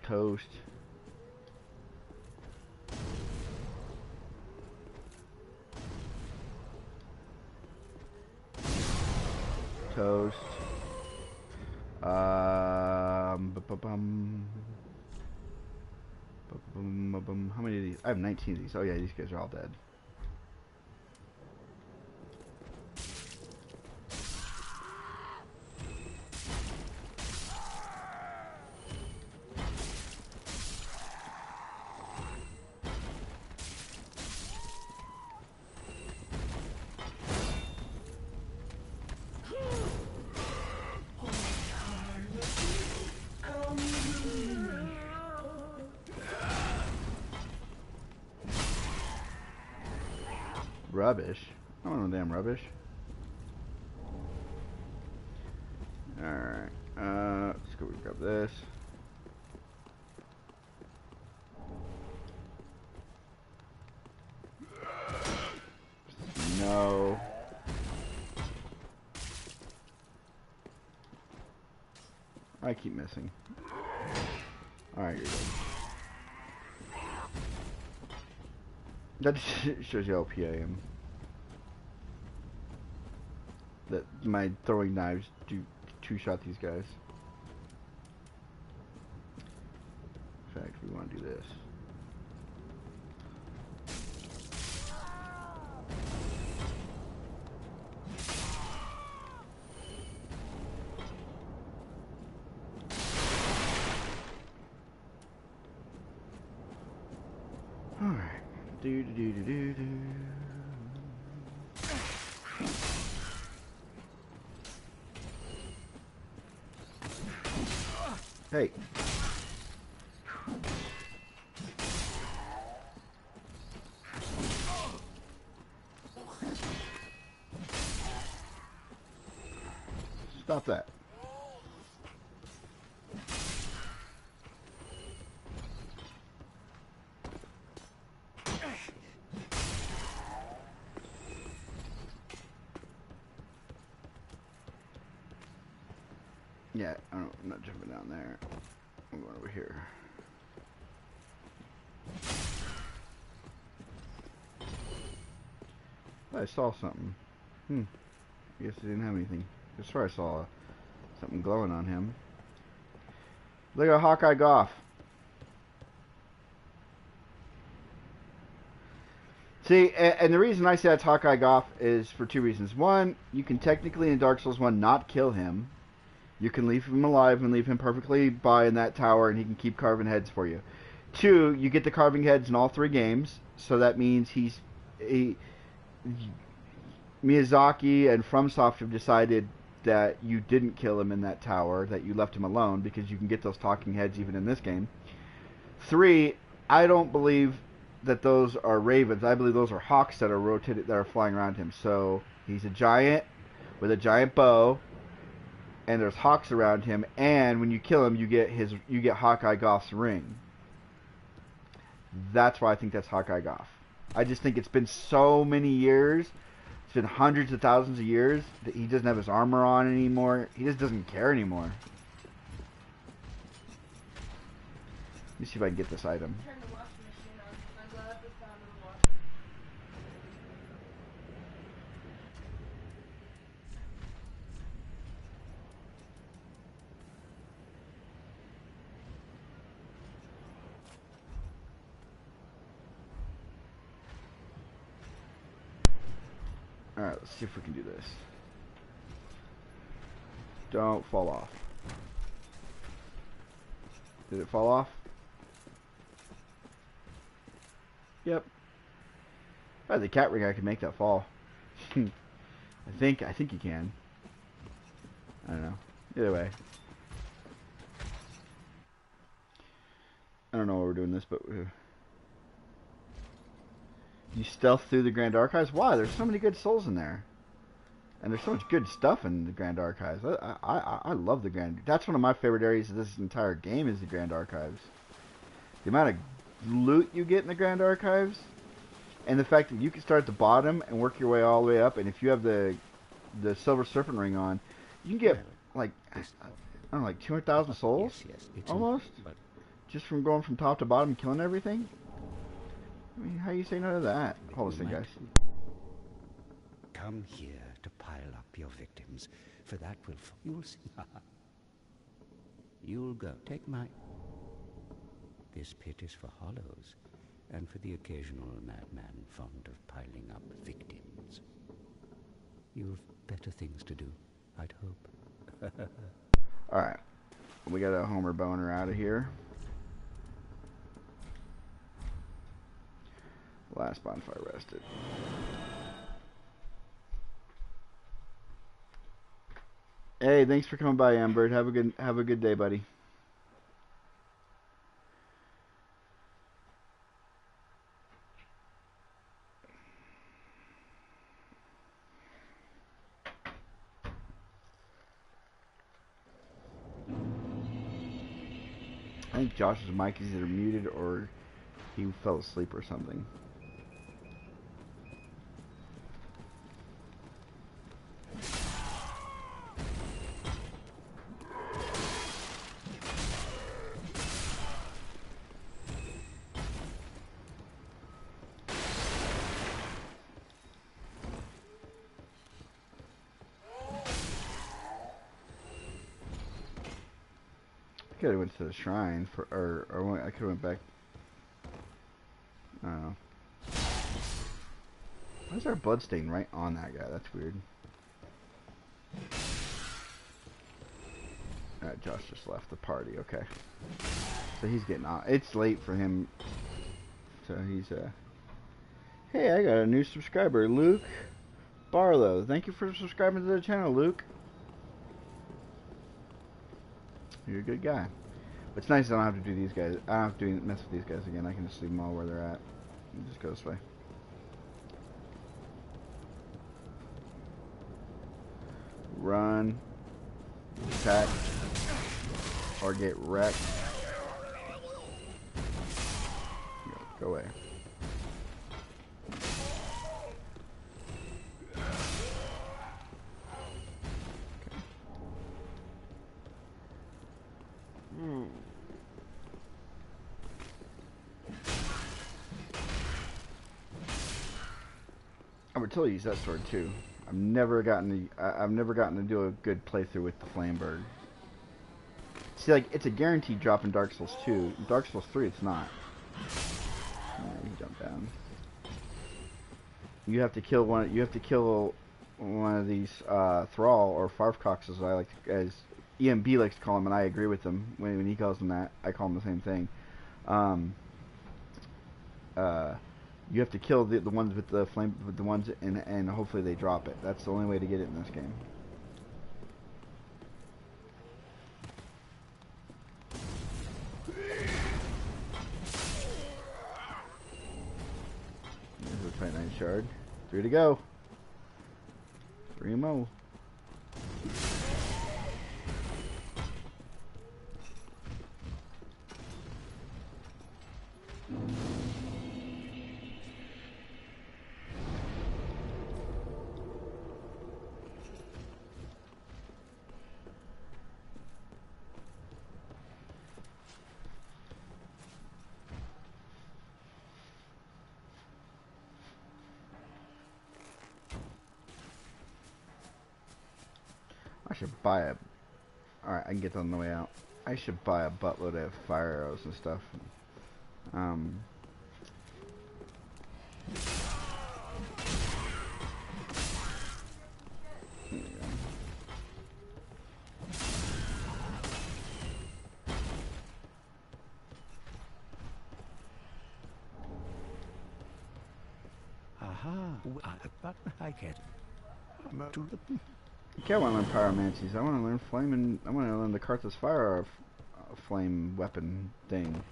Toast. Toast. How many of these? I have 19 of these. Oh yeah, these guys are all dead. Rubbish. I don't want no damn rubbish. Alright. Let's go grab this. No. I keep missing. Alright, you're good. That just shows you how OP I am. That my throwing knives do two-shot these guys. In fact, we want to do this. Alright. Do do do do do. Hey. Stop that. Yeah, I'm not jumping down there. I'm going over here. I saw something. I guess I didn't have anything. I swear I saw something glowing on him. Look at Hawkeye Goff. See, and the reason I say that's Hawkeye Goff is for two reasons. One, you can technically in Dark Souls 1 not kill him. You can leave him alive and leave him perfectly by in that tower, and he can keep carving heads for you. Two, you get the carving heads in all three games, so that means Miyazaki and FromSoft have decided that you didn't kill him in that tower, that you left him alone, because you can get those talking heads even in this game. Three, I don't believe that those are ravens. I believe those are hawks that are flying around him. So he's a giant with a giant bow, and there's hawks around him, and when you kill him, you get Hawkeye Goff's ring. That's why I think that's Hawkeye Goff. I just think it's been so many years, it's been hundreds of thousands of years, that he doesn't have his armor on anymore. He just doesn't care anymore. Let me see if I can get this item. Turn the washing machine on. My glove is down in the wash. Alright, let's see if we can do this. Don't fall off. Did it fall off? Yep. Oh, the cat ring I can make that fall. I think you can. I don't know. Either way. I don't know why we're doing this, but you stealth through the Grand Archives? Why? There's so many good souls in there. And there's so much good stuff in the Grand Archives. I love the Grand... That's one of my favorite areas of this entire game is the Grand Archives. The amount of loot you get in the Grand Archives, and the fact that you can start at the bottom and work your way all the way up, and if you have the Silver Serpent Ring on, you can get, like, I don't know, like 200,000 souls? Yes, it's almost? But just from going from top to bottom and killing everything? I mean, how you say no to that? Hold on a second, guys. come here to pile up your victims, for that will... You'll see. You'll go. Take my... This pit is for hollows, and for the occasional madman fond of piling up victims. You've better things to do, I'd hope. Alright. We got a Homer boner out of here. Last bonfire rested. Hey, thanks for coming by, Ambert. Have a good day, buddy. I think Josh's mic is either muted or he fell asleep or something. I could have went to the shrine for, or I could have went back. I don't know. Why is there a blood stain right on that guy? That's weird. Alright, Josh just left the party. Okay. So he's getting off. It's late for him. So he's, Hey, I got a new subscriber. Luke Barlow. Thank you for subscribing to the channel, Luke. You're a good guy. What's nice is I don't have to do these guys. I don't have to mess with these guys again. I can just leave them all where they're at. And just go this way. Run. Attack. Or get wrecked. Go away. I would totally use that sword too. I've never gotten to do a good playthrough with the Flamberg. See, like, it's a guaranteed drop in Dark Souls 2. In Dark Souls 3, it's not. He jumped down. You have to kill one. You have to kill one of these Thrall or Farfcox, as I like, as EMB likes to call him, and I agree with him when he calls him that. I call him the same thing. You have to kill the ones with the flame, with the ones, and hopefully they drop it. That's the only way to get it in this game. There's a 29 shard. 3 to go. 3 more. I should buy a... Alright, I can get that on the way out. I should buy a buttload of fire arrows and stuff. There we go. Ah, Aha. But I can't. To the... I can't want to learn pyromancies. I want to learn flame and I want to learn the Karthus fire flame weapon thing.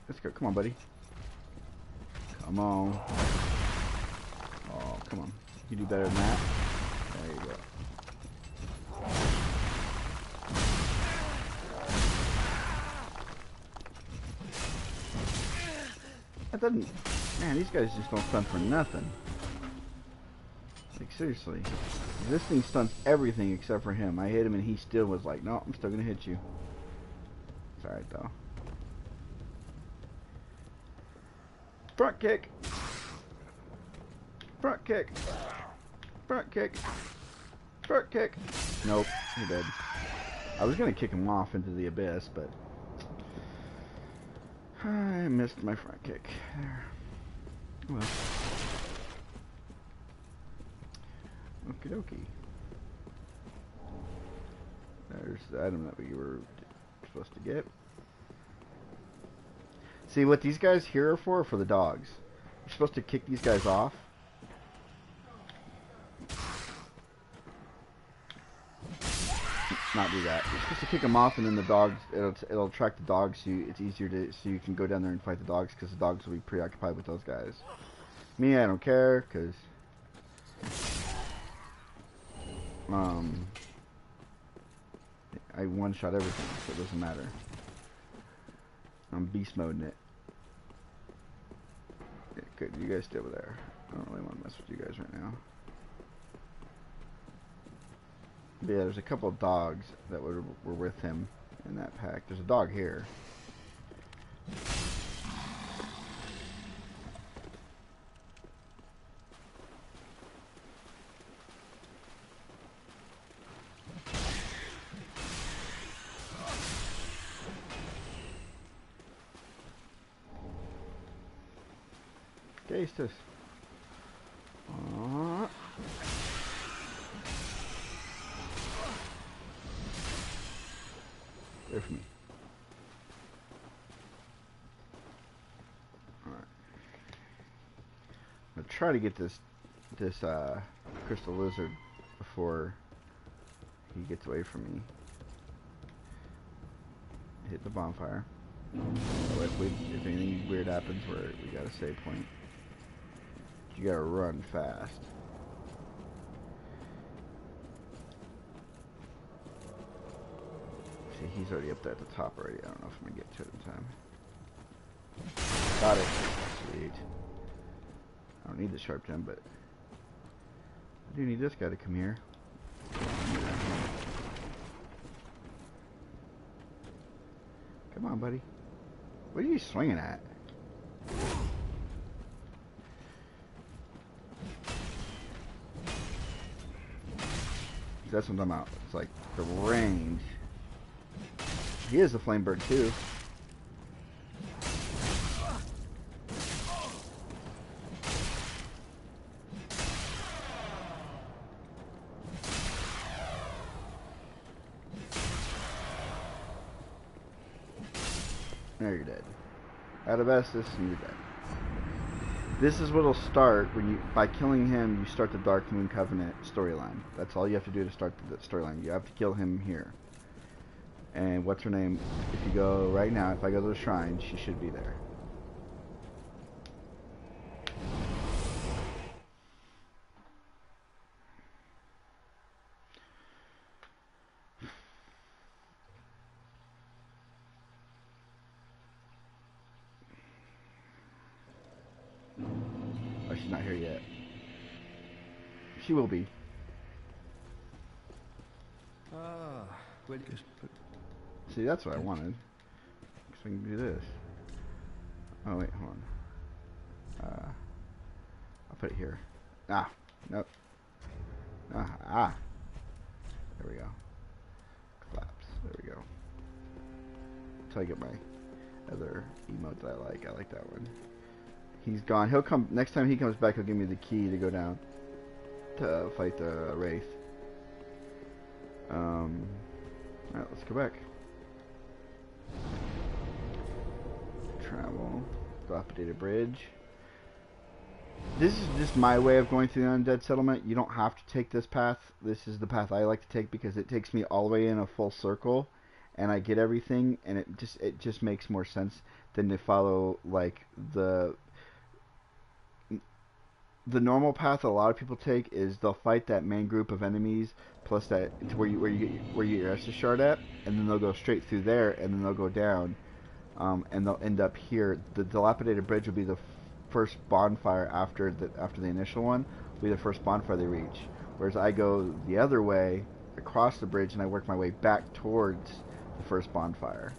Let's go. Come on, buddy. Come on. Oh, come on. You do better than that. There you go. That doesn't... Man, these guys just don't stun for nothing. Like, seriously. This thing stuns everything except for him. I hit him and he still was like, no, I'm still gonna hit you. It's alright, though. Front kick! Front kick! Front kick! Front kick! Nope, he did. I was gonna kick him off into the abyss, but... I missed my front kick. There. Well. Okie dokie. There's the item that we were supposed to get. See, what these guys here are for the dogs. You're supposed to kick these guys off. Not do that. You're supposed to kick them off, and then the dogs. It'll attract the dogs. So it's easier to so you can go down there and fight the dogs because the dogs will be preoccupied with those guys. Me, I don't care because I one-shot everything, so it doesn't matter. I'm beast moding it. Yeah, good, you guys stay over there. I don't really want to mess with you guys right now. But yeah, there's a couple of dogs that were with him in that pack. There's a dog here. Gastus. Away from me. Alright. I'm gonna try to get this crystal lizard before he gets away from me. Hit the bonfire. So if anything weird happens, we got a save point. You gotta run fast. See, he's already up there at the top already. I don't know if I'm gonna get to it in time. Got it. Sweet. I don't need the sharp gem, but I do need this guy to come here. Come on, buddy. What are you swinging at? That's what I'm talking about. It's like the range. He is a flame bird too. There, you're dead. Out of Estus and you're dead. This is what'll start when you, by killing him, you start the Dark Moon Covenant storyline. That's all you have to do to start the storyline. You have to kill him here. And what's her name? If you go right now, if I go to the shrine, she should be there. Oh, she's not here yet. She will be. Ah, well, just put... See, that's what I wanted. So we can do this. Oh wait, hold on. I'll put it here. Ah, nope. Ah. There we go. Collapse. There we go. Until I get my other emote that I like. I like that one. He's gone. He'll come next time he comes back. He'll give me the key to go down to fight the Wraith. Alright, let's go back. Travel. Dilapidated bridge. This is just my way of going through the Undead Settlement. You don't have to take this path. This is the path I like to take because it takes me all the way in a full circle, and I get everything, and it just makes more sense than to follow like the normal path a lot of people take is they'll fight that main group of enemies plus that to where you get your Estus shard at, and then they'll go straight through there, and then they'll go down, and they'll end up here. The dilapidated bridge will be the first bonfire after the initial one. Will be the first bonfire they reach. Whereas I go the other way across the bridge, and I work my way back towards the first bonfire.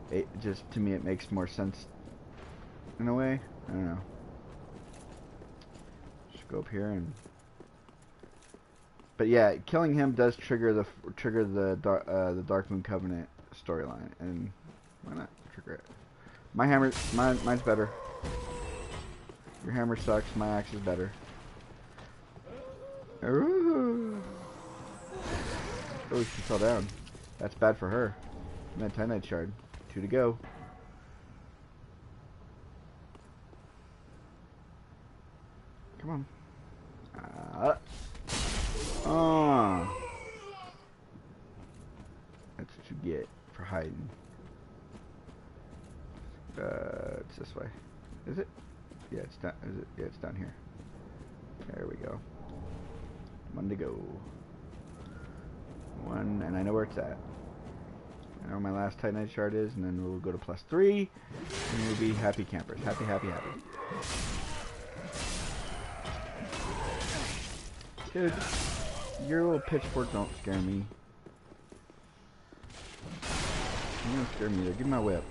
It just, to me, it makes more sense in a way. I don't know. Go up here and, but yeah, killing him does trigger the Darkmoon Covenant storyline, and why not trigger it? Mine's better. Your hammer sucks. My axe is better. Ooh. Oh, she fell down. That's bad for her. And that Titanite shard. 2 to go. Come on. That's what you get for hiding. It's this way. Is it? Yeah, it's down. Is it? Yeah, it's down here. There we go. 1 to go. 1, and I know where it's at. I know where my last Titanite shard is, and then we'll go to +3, and we'll be happy campers. Happy, happy, happy. Dude, your little pitchfork don't scare me. You don't scare me either. Give me my whip.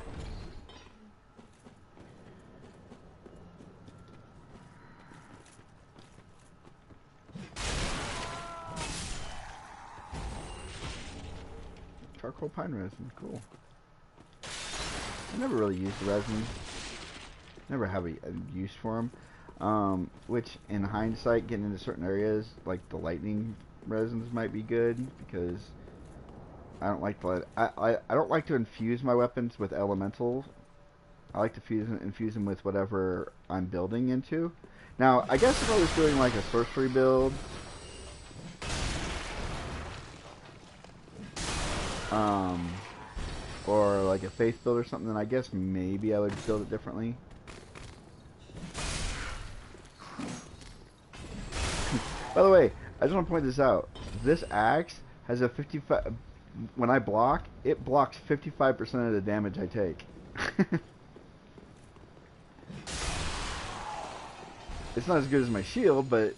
Charcoal pine resin, cool. I never really used the resin. Never have a use for them. Which in hindsight, getting into certain areas like the lightning resins might be good because I don't like to I don't like to infuse my weapons with elementals. I like to infuse them with whatever I'm building into. Now, I guess if I was doing like a sorcery build, or like a faith build or something, then I guess maybe I would build it differently. By the way, I just want to point this out. This axe has a 55... When I block, it blocks 55% of the damage I take. It's not as good as my shield, but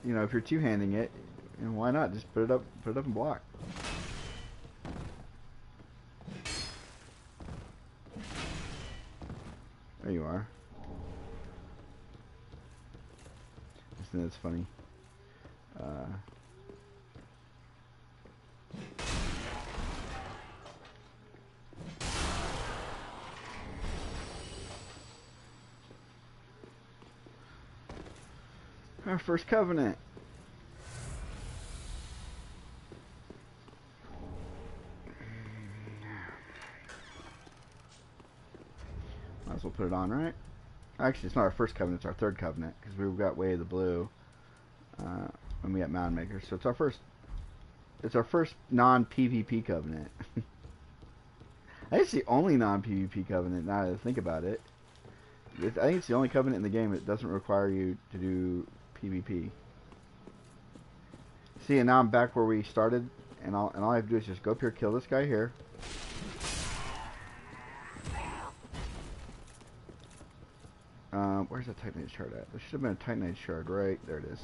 you know, if you're two-handing it, you know, why not just put it up and block. There you are. I think that's funny. Our first covenant. Might as well put it on, right? Actually, it's not our first covenant, it's our third covenant, because we got Way of the Blue when we got Mound Maker. So it's our first non-PvP covenant. I think it's the only non-PvP covenant now that I think about it. I think it's the only covenant in the game that doesn't require you to do PvP. See, and now I'm back where we started, and all I have to do is just go up here, kill this guy here. Where's that Titanite shard at? There should have been a Titanite shard, right? There it is.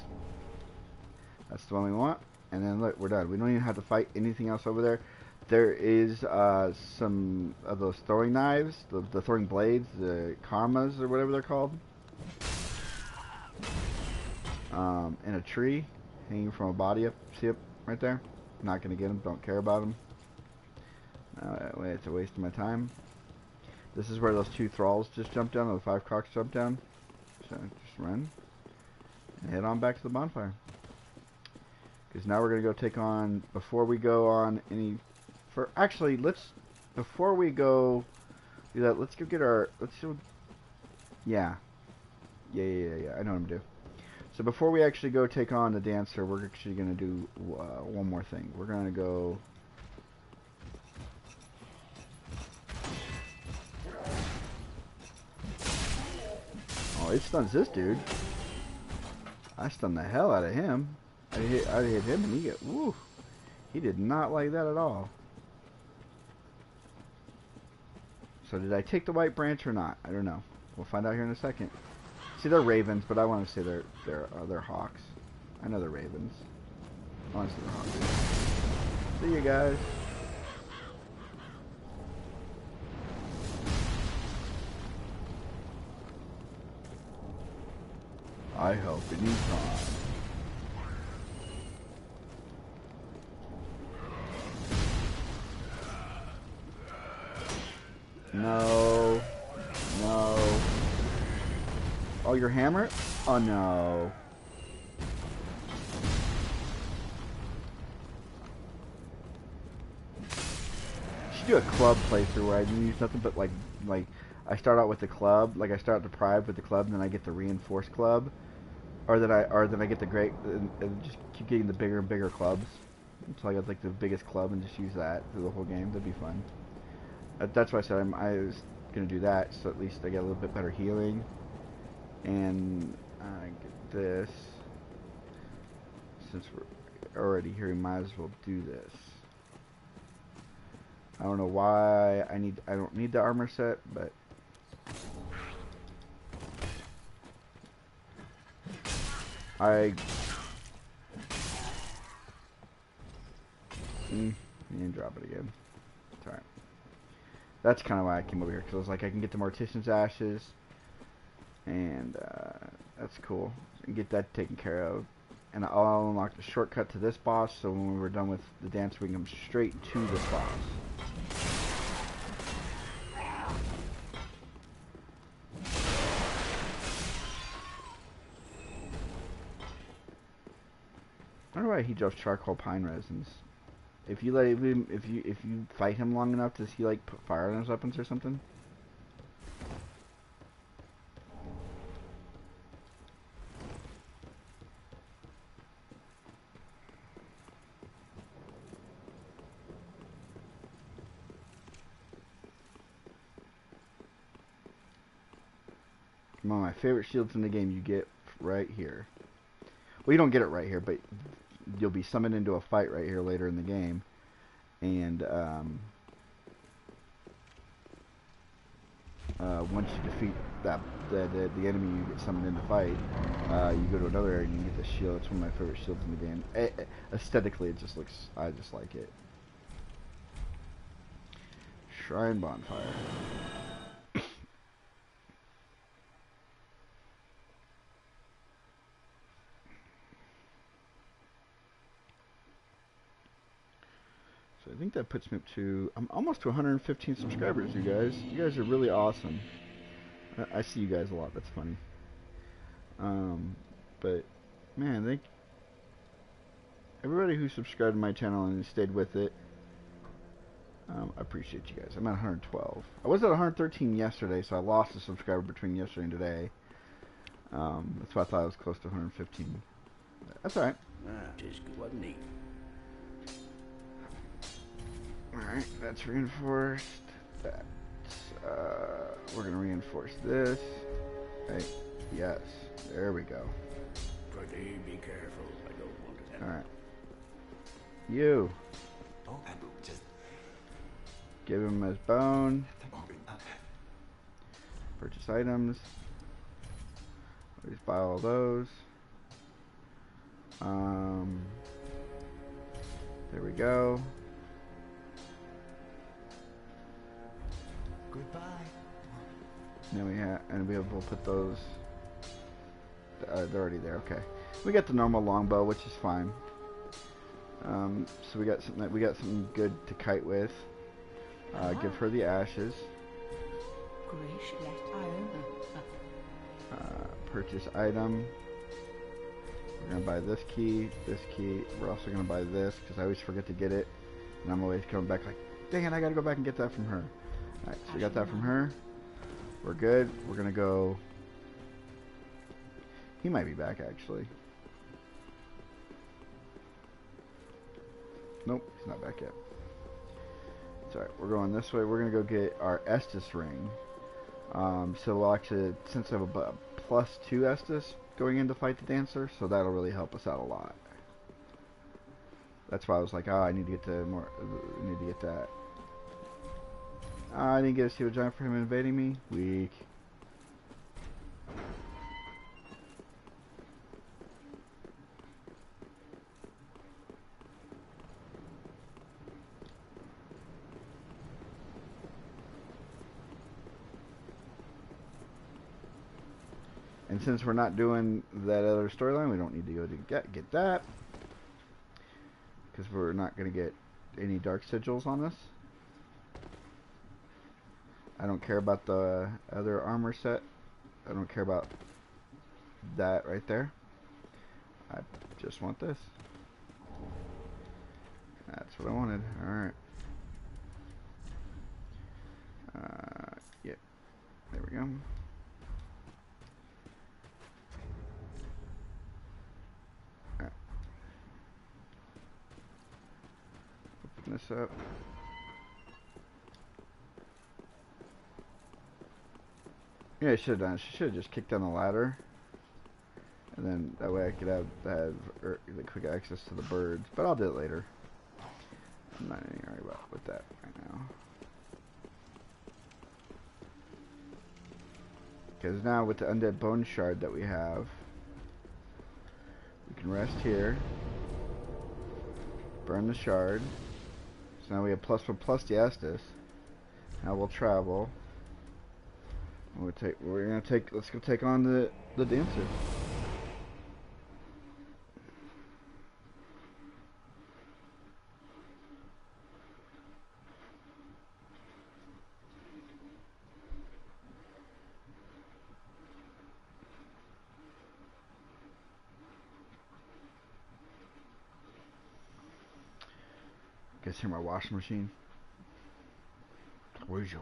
That's the one we want. And then look, we're done. We don't even have to fight anything else over there. There is some of those throwing knives, the throwing blades, the karmas or whatever they're called, in a tree, hanging from a body up. See it right there? Not gonna get them. Don't care about them. It's a waste of my time. This is where those 2 thralls just jumped down, or the 5 cocks jumped down. So just run and head on back to the bonfire. Because now we're gonna go take on, before we go on any. Actually, before we go Do that. Let's go get our. Let's go. Yeah. Yeah. I know what I'm gonna do. So before we actually go take on the dancer, we're actually gonna do one more thing. We're gonna go. Oh, it stuns this dude. I stunned the hell out of him. I hit him and he get. Woo. He did not like that at all. So did I take the white branch or not? I don't know. We'll find out here in a second. See, they're ravens, but I want to say they're hawks. I know they're ravens. I want to say they're hawks. See you guys. I help anytime. No. No. Oh, your hammer? Oh, no. You should do a club playthrough where I didn't use nothing but, like I start out with the club, like I start deprived with the club, and then I get the reinforced club. Or then I get the great, and just keep getting the bigger and bigger clubs. Until I get, like, the biggest club and just use that through the whole game. That'd be fun. That's why I said I was going to do that, so at least I get a little bit better healing. And I get this. Since we're already here, we might as well do this. I don't know why I don't need the armor set, but you didn't drop it again. It's alright. That's kind of why I came over here, because I was like, I can get the Mortician's Ashes, and that's cool. So I can get that taken care of. And I'll unlock the shortcut to this boss, so when we're done with the dance, we can come straight to this boss. I wonder why he drops charcoal pine resins. If you let him, if you fight him long enough, does he like put fire on his weapons or something? One of my favorite shields in the game you get right here. Well, you don't get it right here, but you'll be summoned into a fight right here later in the game. And once you defeat the enemy you get summoned in the fight, you go to another area and you get the shield. It's one of my favorite shields in the game. Aesthetically, it just looks, I just like it. Shrine Bonfire. I think that puts me up to, I'm almost to 115 subscribers, you guys. You guys are really awesome. I see you guys a lot, that's funny. But, man, thank everybody who subscribed to my channel and stayed with it. I appreciate you guys. I'm at 112. I was at 113 yesterday, so I lost a subscriber between yesterday and today. That's why I thought I was close to 115. That's alright. Just wasn't neat. Alright, that's reinforced. That's, we're gonna reinforce this. Right, yes, there we go. Pretty be careful. I don't want it. Alright. You. Oh, just Give him his bone. Purchase items. Always buy all those. There we go. goodbye. Then we have, and we'll put those. They're already there. Okay, we got the normal longbow, which is fine. So we got something good to kite with. Give her the ashes. Purchase item. We're gonna buy this key, this key. We're also gonna buy this because I always forget to get it, and I'm always coming back like, dang it, I gotta go back and get that from her. Alright, so we got that from her. We're good. We're gonna go... He might be back, actually. Nope, he's not back yet. It's alright, we're going this way. We're gonna go get our Estus ring. So we'll actually, since I have a +2 Estus going in to fight the Dancer, so that'll really help us out a lot. That's why I was like, I need to get to more, I need to get that. I didn't get to see a giant for him invading me. Weak. And since we're not doing that other storyline, we don't need to go to get that. Because we're not going to get any dark sigils on us. I don't care about the other armor set. I don't care about that right there. I just want this. That's what I wanted. Alright. Yep. There we go. Alright. Open this up. Yeah, I should have done. She should have just kicked down the ladder, and then that way I could have the quick access to the birds. But I'll do it later. I'm not in any hurry with that right now. Because now with the undead bone shard that we have, we can rest here, burn the shard. So now we have +1 plus the Estus. Now we'll travel. Let's go take on the Dancer. Guess hear my washing machine. Where's your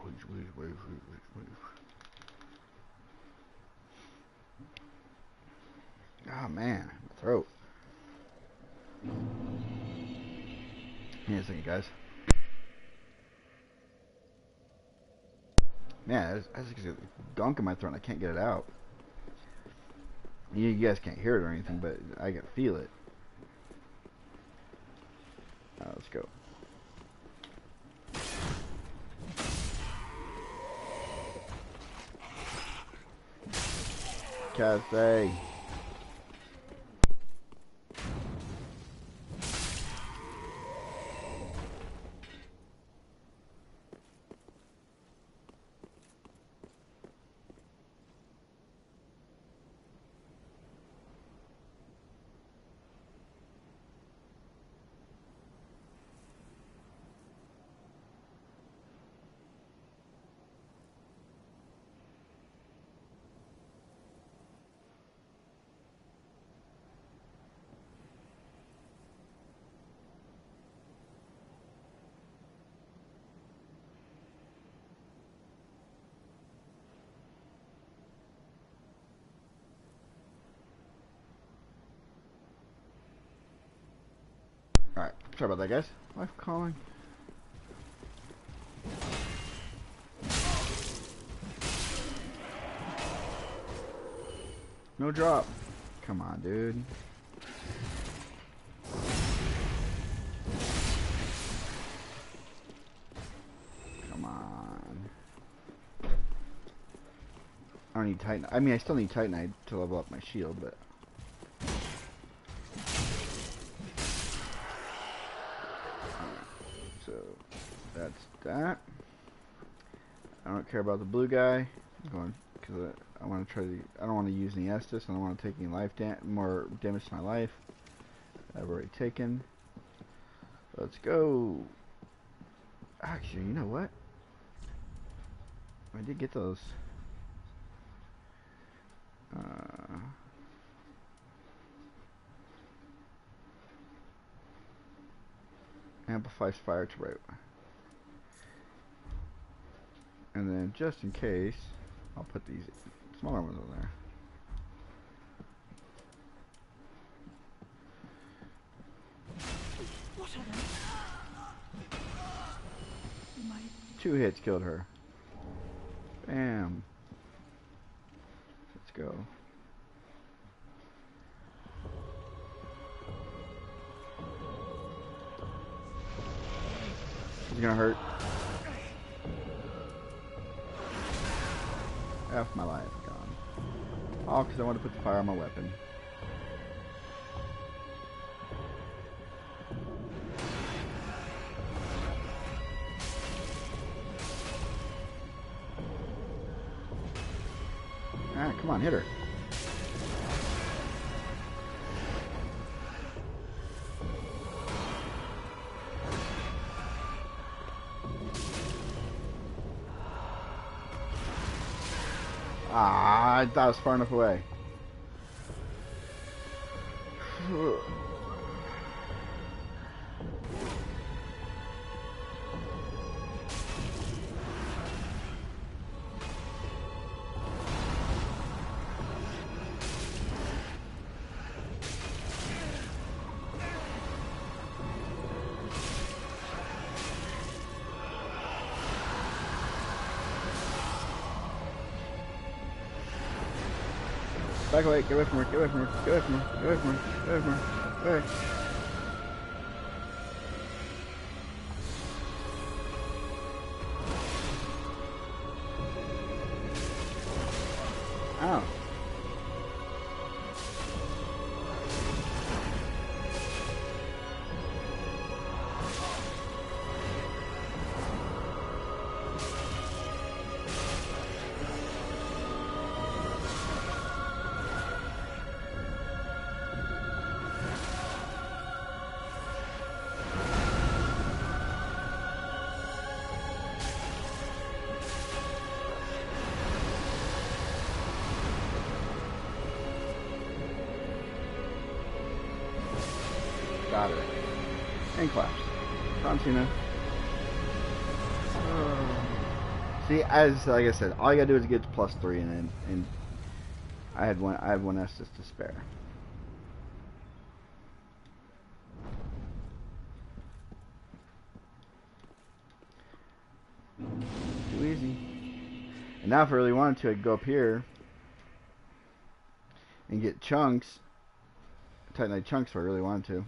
oh man, my throat. Hang on a second, guys. Man, I just get a gunk in my throat and I can't get it out. You guys can't hear it or anything, but I can feel it. Let's go. Cathay. Alright, sorry about that, guys. Wife calling. No drop. Come on, dude. Come on. I don't need Titan. I mean, I still need Titanite to level up my shield, but... So, that's that. I don't care about the blue guy. I'm going because I want to try to. I don't want to use any Estus. I don't want to take any more damage to my life. I've already taken. Let's go. Actually, you know what? I did get those. Amplifies fire to right. And just in case, I'll put these smaller ones on there. What on earth? My 2 hits killed her. Bam. Let's go. It's gonna hurt. F my life gone. All because I want to put the fire on my weapon. Ah, come on, hit her. Ah, I thought I was far enough away. Back away, get away from her, get away from her, get away from her, get away from her, get away from her, get away. Ow. Got her. And collapsed. John Cena. See, like I said, all you gotta do is get to +3, and I had one Estus to spare. Too easy. And now if I really wanted to, I'd go up here and get chunks. Titanite chunks if I really wanted to.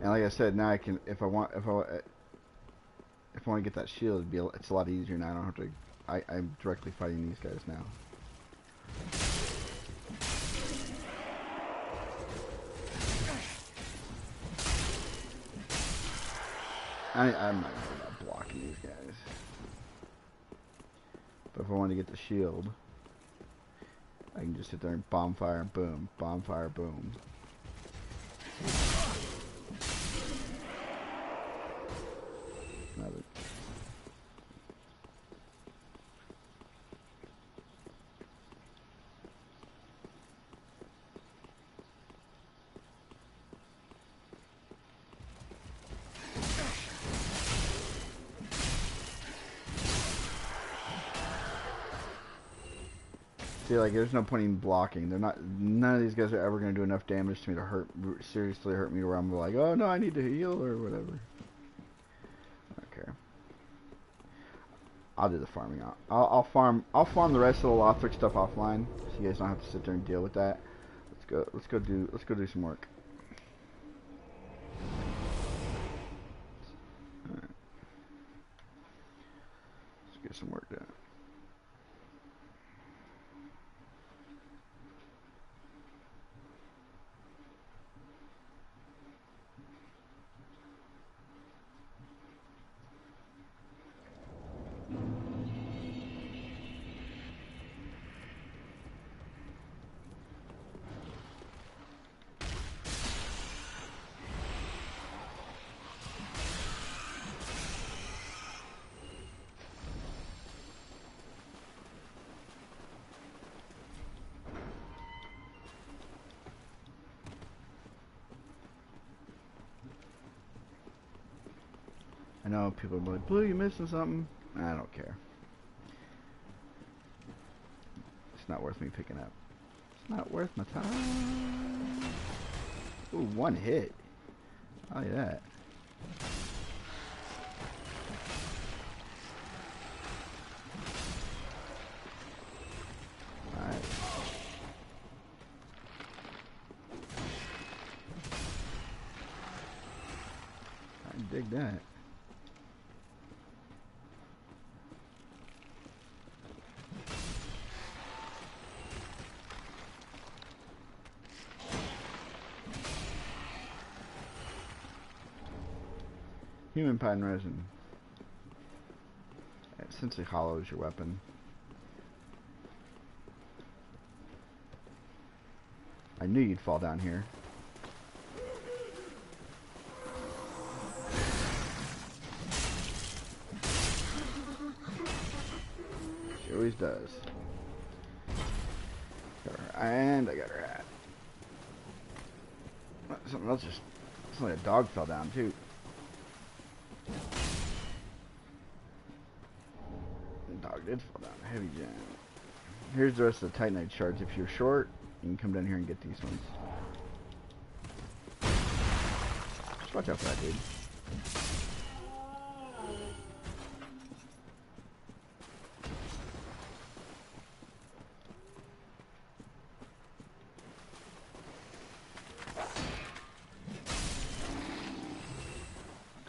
And like I said, now I can, if I want to get that shield, it's a lot easier now. I don't have to. I'm directly fighting these guys now. I'm not blocking these guys. But if I want to get the shield, I can just sit there and bonfire, boom, bonfire, boom. Another. See, like, there's no point in blocking. None of these guys are ever going to do enough damage to me to seriously hurt me, where I'm like, oh no, I need to heal or whatever. Okay. I'll do the farming out. I'll farm the rest of the Lothric stuff offline, so you guys don't have to sit there and deal with that. Let's go do some work. Alright. Let's get some work done. I know people are like, Blue, you missing something? I don't care. It's not worth me picking up. It's not worth my time. Ooh, one hit. I like that. Alright. I dig that. Human pine resin. Essentially hollows your weapon. I knew you'd fall down here. She always does. And I got her hat. Something else just... Something like a dog fell down too. The dog did fall down. Heavy gem. Here's the rest of the Titanite shards. If you're short, you can come down here and get these ones. Just watch out for that dude.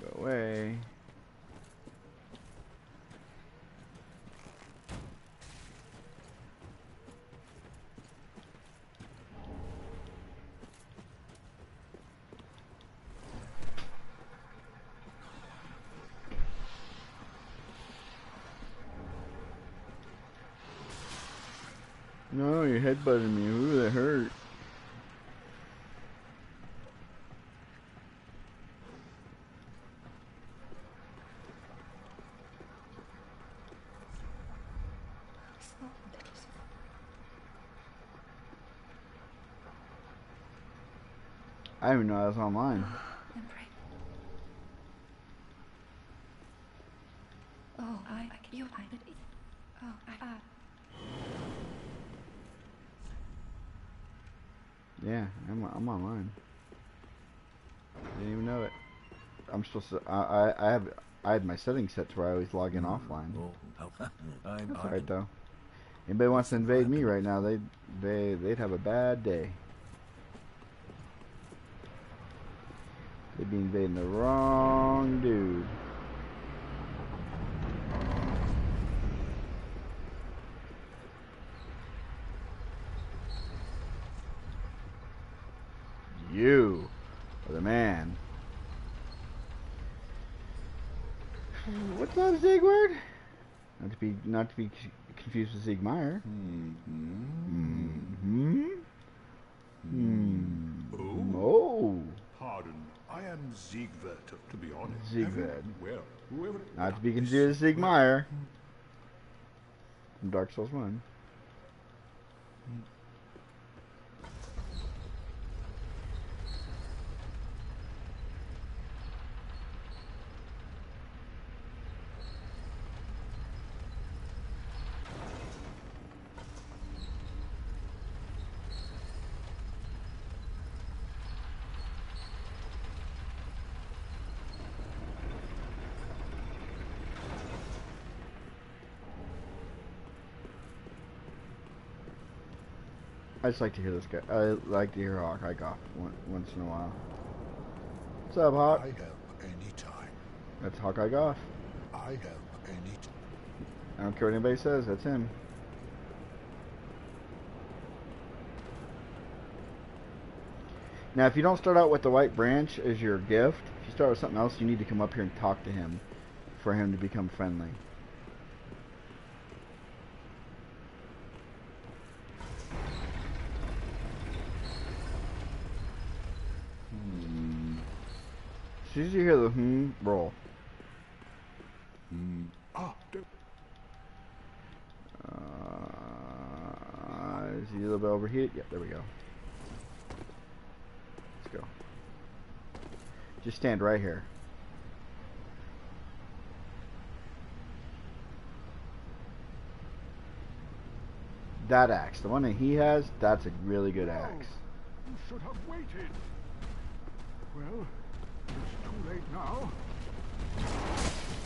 Go away. No, you're headbutting me. Ooh, that hurt. I didn't even know I was online. Yeah, I'm online. Didn't even know it. I'm supposed to. I had my settings set to where I always log in offline. That's alright though. Anybody wants to invade me right now, they'd have a bad day. They'd be invading the wrong dude. You are the man. What's up, Siegward? Not to be confused with Siegmeyer. Oh. Pardon, I am Siegward, to be honest. Siegward. Well, whoever... Not to be confused with Siegmeyer. From Dark Souls 1. I just like to hear this guy. I like to hear Hawkeye Goff once in a while. What's up, Hawk? I help anytime. That's Hawkeye Goff. I help anytime. I don't care what anybody says, that's him. Now, if you don't start out with the white branch as your gift, if you start with something else, you need to come up here and talk to him for him to become friendly. As soon as you hear the roll. Is he a little bit overheated? Yep, there we go. Let's go. Just stand right here. that axe. The one that he has, that's a really good axe. You should have waited. Well, it's too late now.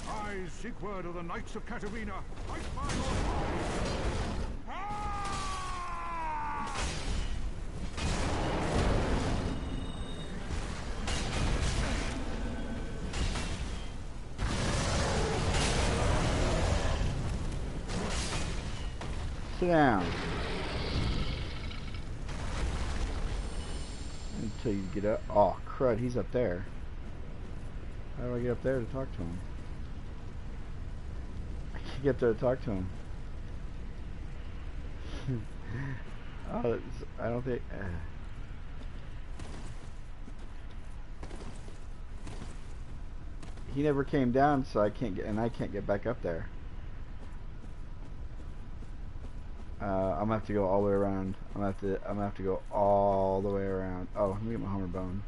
I seek word of the Knights of Katarina. Fight by your side. Ah! Sit down. Until you get up. Oh, crud, he's up there. How do I get up there to talk to him? I can't get up there to talk to him. Oh, I don't think... He never came down, so I can't get... And I can't get back up there. I'm gonna have to go all the way around. I'm gonna have to go all the way around. Oh, let me get my hammer bone.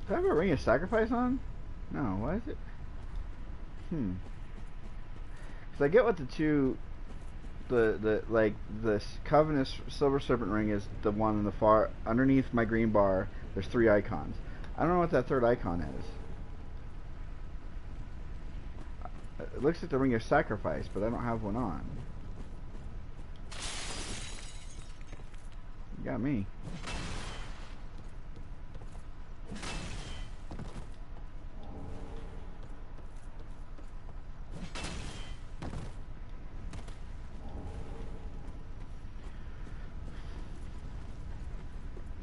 Do I have a ring of sacrifice on? No, why is it? Because I get what the two... like this Covenant Silver Serpent ring is the one in the far underneath my green bar. There's 3 icons. I don't know what that third icon is. It looks like the ring of sacrifice, but I don't have one on. You got me.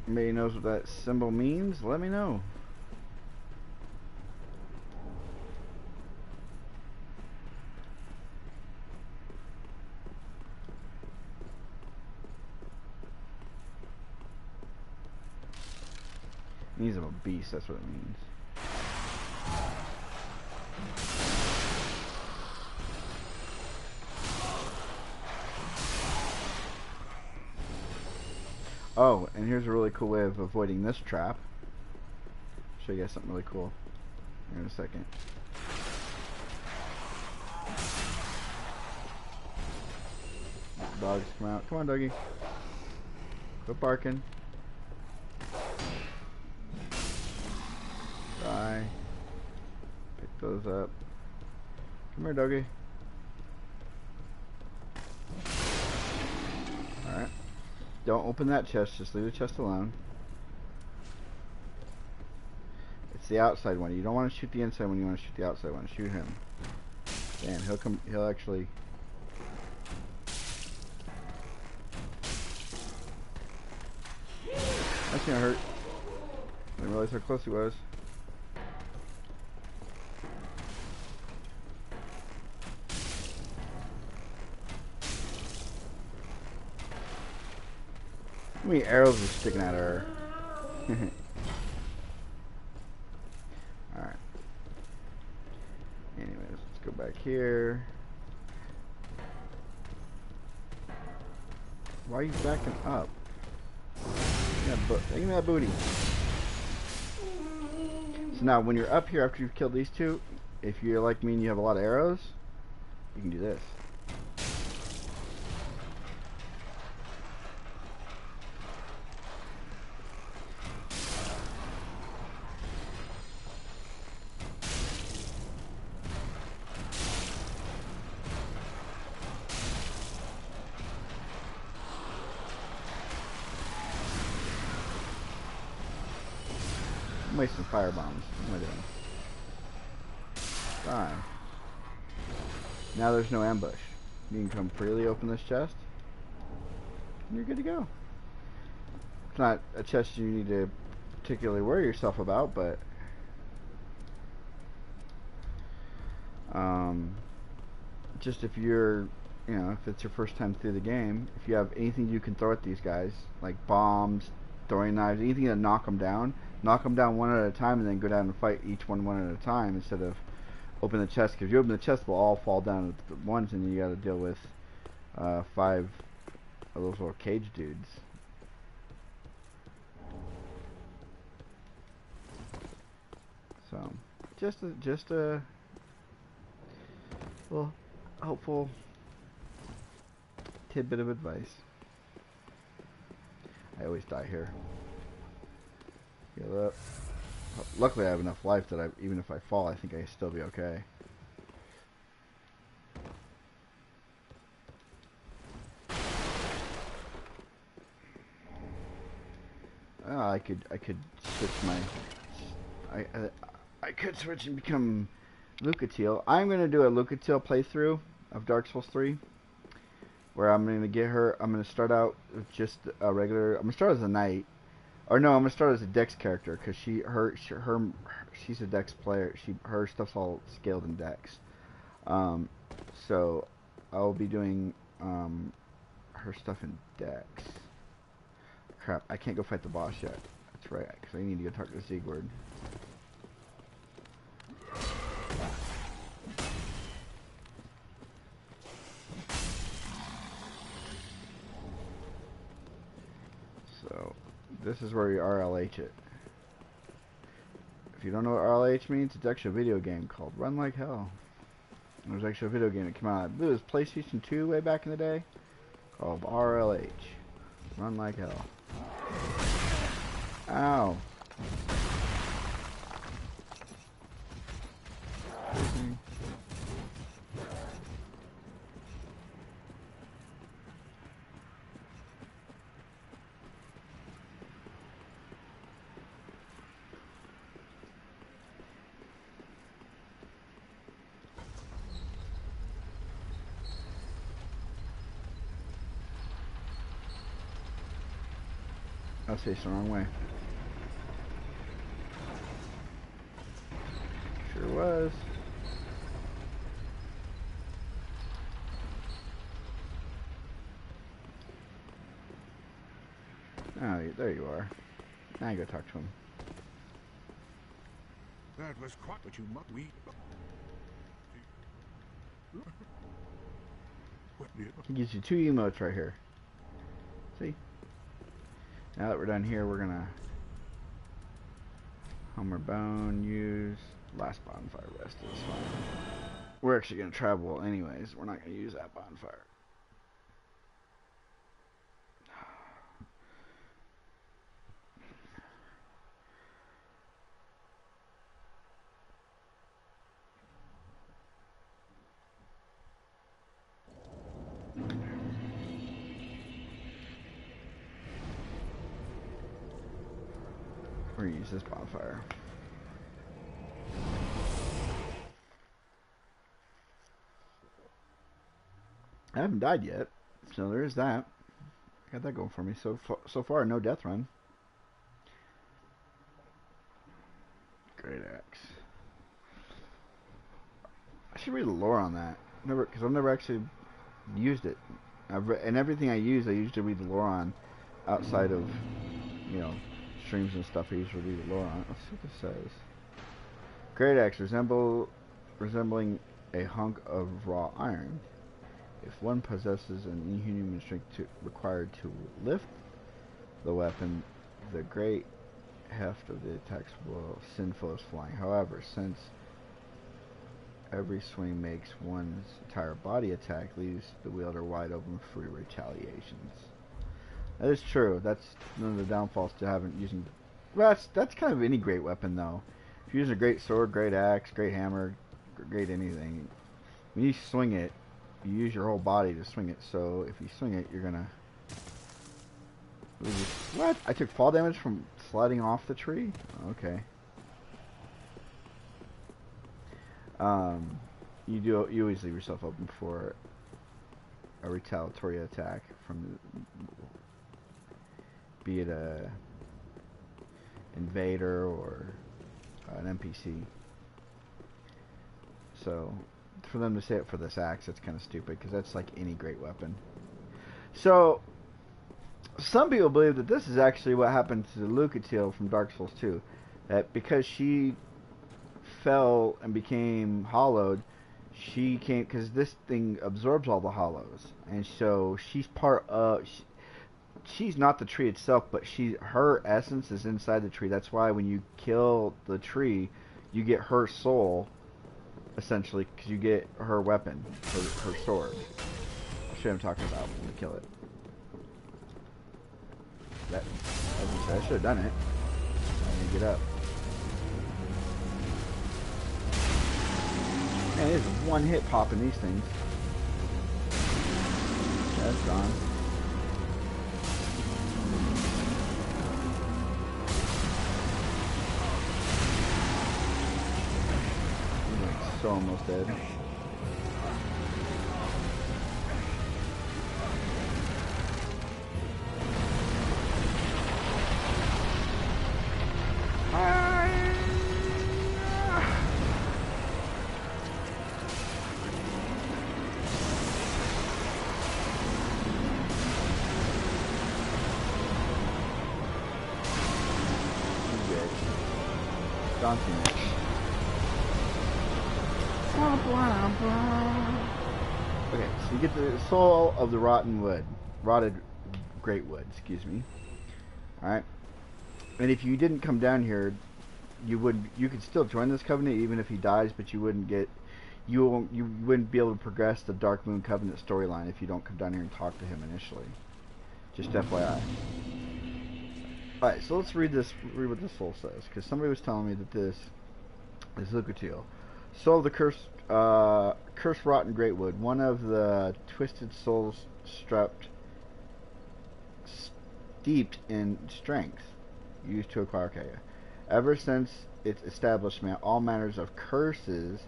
Anybody knows what that symbol means? Let me know. It means I'm a beast, that's what it means. Oh, and here's a really cool way of avoiding this trap. Show you guys something really cool here in a second. Dogs come out. Come on, doggy. Quit barking. Die. Pick those up. Come here, doggy. Alright. Don't open that chest, just leave the chest alone. It's the outside one. You don't want to shoot the inside one, you want to shoot the outside one. Shoot him. And he'll actually... That's gonna hurt. I didn't realize how close he was. How many arrows are sticking out of her? Alright. Anyways, let's go back here. Why are you backing up? Give me that booty. So now, when you're up here after you've killed these two, if you're like me and you have a lot of arrows, you can do this. I'm wasting fire bombs. What am I doing? Fine. Now there's no ambush. You can come freely open this chest, and you're good to go. It's not a chest you need to particularly worry yourself about, but just if you're, you know, if it's your first time through the game, if you have anything you can throw at these guys, like bombs, throwing knives, anything to knock them down one at a time, and then go down and fight each one at a time instead of open the chest. Because you open the chest, they'll all fall down at once, and you got to deal with 5 Are those little cage dudes. So, just a little helpful tidbit of advice. I always die here. Heal up. Luckily, I have enough life that even if I fall, I think I can still be okay. Oh, I could switch my. I could switch and become Lucatiel. I'm gonna do a Lucatiel playthrough of Dark Souls 3, where I'm gonna get her. I'm gonna start out with just a regular. I'm gonna start as a knight, or no, I'm gonna start as a Dex character because she's a Dex player. Her stuff's all scaled in Dex. So I'll be doing her stuff in Dex. Crap, I can't go fight the boss yet. That's right, because I need to go talk to Siegward. So, this is where you RLH it. If you don't know what RLH means, it's actually a video game called Run Like Hell. There's actually a video game that came out, I believe it was PlayStation 2 way back in the day, called RLH. Run Like Hell. Ow. I was facing the wrong way. Sure was. Oh, there you are. Now you go talk to him. That was quite what you must we. He gives you 2 emotes right here. See? Now that we're done here, we're gonna Homer Bone, use last bonfire rest is fine. We're actually gonna travel anyways. We're not gonna use that bonfire. We're gonna use this bonfire. I haven't died yet, so there is that. Got that going for me. So far, no death run. Great axe. I should read the lore on that. Because I've never actually used it. And everything I usually read the lore on, outside of, you know, streams and stuff. I usually read the lore on. Let's see what this says. Great axe resembling a hunk of raw iron. If one possesses an inhuman strength required to lift the weapon, the great heft of the attacks will send foes flying. However, since every swing makes one's entire body attack, leaves the wielder wide open for retaliations. That is true. That's one of the downfalls to having using. Well, that's kind of any great weapon though. If you use a great sword, great axe, great hammer, great anything, when you swing it, you use your whole body to swing it. So if you swing it, you're gonna. What? I took fall damage from sliding off the tree? Okay. You always leave yourself open for a retaliatory attack from, be it a invader or an NPC. So for them to say it for this axe, that's kind of stupid, because that's like any great weapon. So some people believe that this is actually what happened to Lucatiel from Dark Souls 2, that because she fell and became hollowed, she came because this thing absorbs all the hollows, and so she's part of. She's not the tree itself, but her essence is inside the tree. That's why when you kill the tree, you get her soul, essentially, because you get her weapon, her sword. I'll show you what I'm talking about when we kill it. I should have done it. I need to get up. Man, there's one hit popping these things. That's gone. He's like so almost dead. Daunting it. Okay, so you get the soul of the rotted great wood, excuse me. Alright. And if you didn't come down here, you could still join this covenant even if he dies, but you wouldn't be able to progress the Dark Moon Covenant storyline if you don't come down here and talk to him initially. Just FYI. Alright, so let's read what this soul says, because somebody was telling me that this is Lucatiel. Soul of the cursed rotten greatwood, one of the twisted souls steeped in strength, used to acquire Kaya. Ever since its establishment, all manners of curses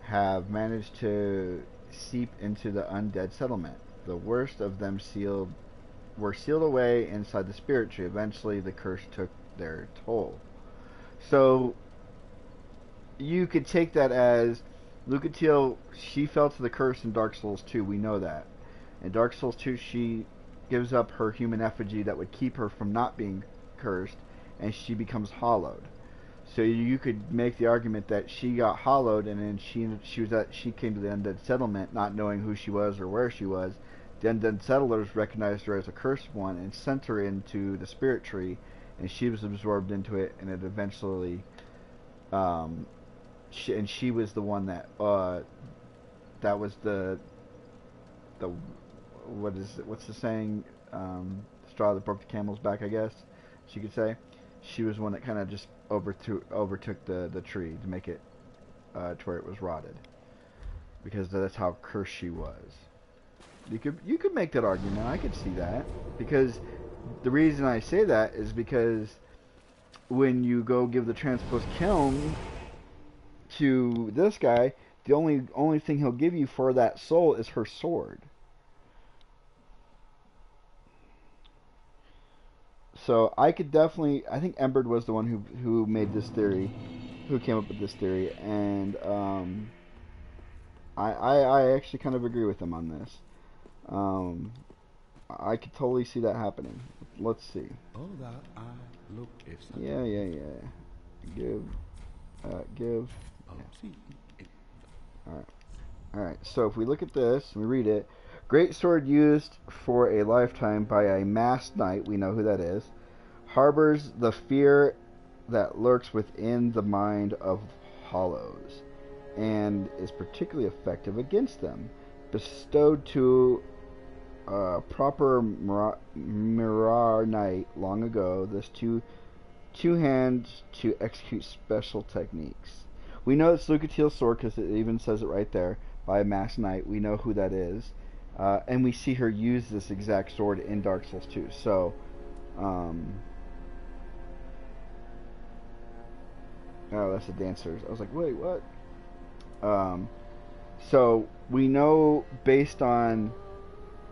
have managed to seep into the undead settlement. The worst of them were sealed away inside the spirit tree. Eventually the curse took their toll. So you could take that as Lucatiel, she fell to the curse in Dark Souls 2, we know that. In Dark Souls 2 she gives up her human effigy that would keep her from not being cursed, and she becomes hollowed. So you could make the argument that she got hollowed, and then she came to the undead settlement not knowing who she was or where she was. The undead settlers recognized her as a cursed one and sent her into the spirit tree, and she was absorbed into it, and it eventually she was the one that was the what's the saying, straw that broke the camel's back, I guess she could say. She was one that kind of just overtook the tree to make it to where it was rotted, because that's how cursed she was. You could make that argument. I could see that, because the reason I say that is because when you go give the Transpost Kiln to this guy, the only thing he'll give you for that soul is her sword. So I think Emberd was the one who made this theory, who came up with this theory, and I actually kind of agree with him on this. I could totally see that happening. Let's see. Oh, that I look if Yeah. Give. Alright, so if we look at this, we read it. Great sword used for a lifetime by a masked knight, we know who that is, harbors the fear that lurks within the mind of hollows, and is particularly effective against them. Bestowed to a proper Mirar knight long ago, this two hands to execute special techniques. We know it's Lucatiel's sword because it even says it right there, by a masked knight. We know who that is. And we see her use this exact sword in Dark Souls 2. So, oh, that's the dancers. I was like, wait, what? So we know based on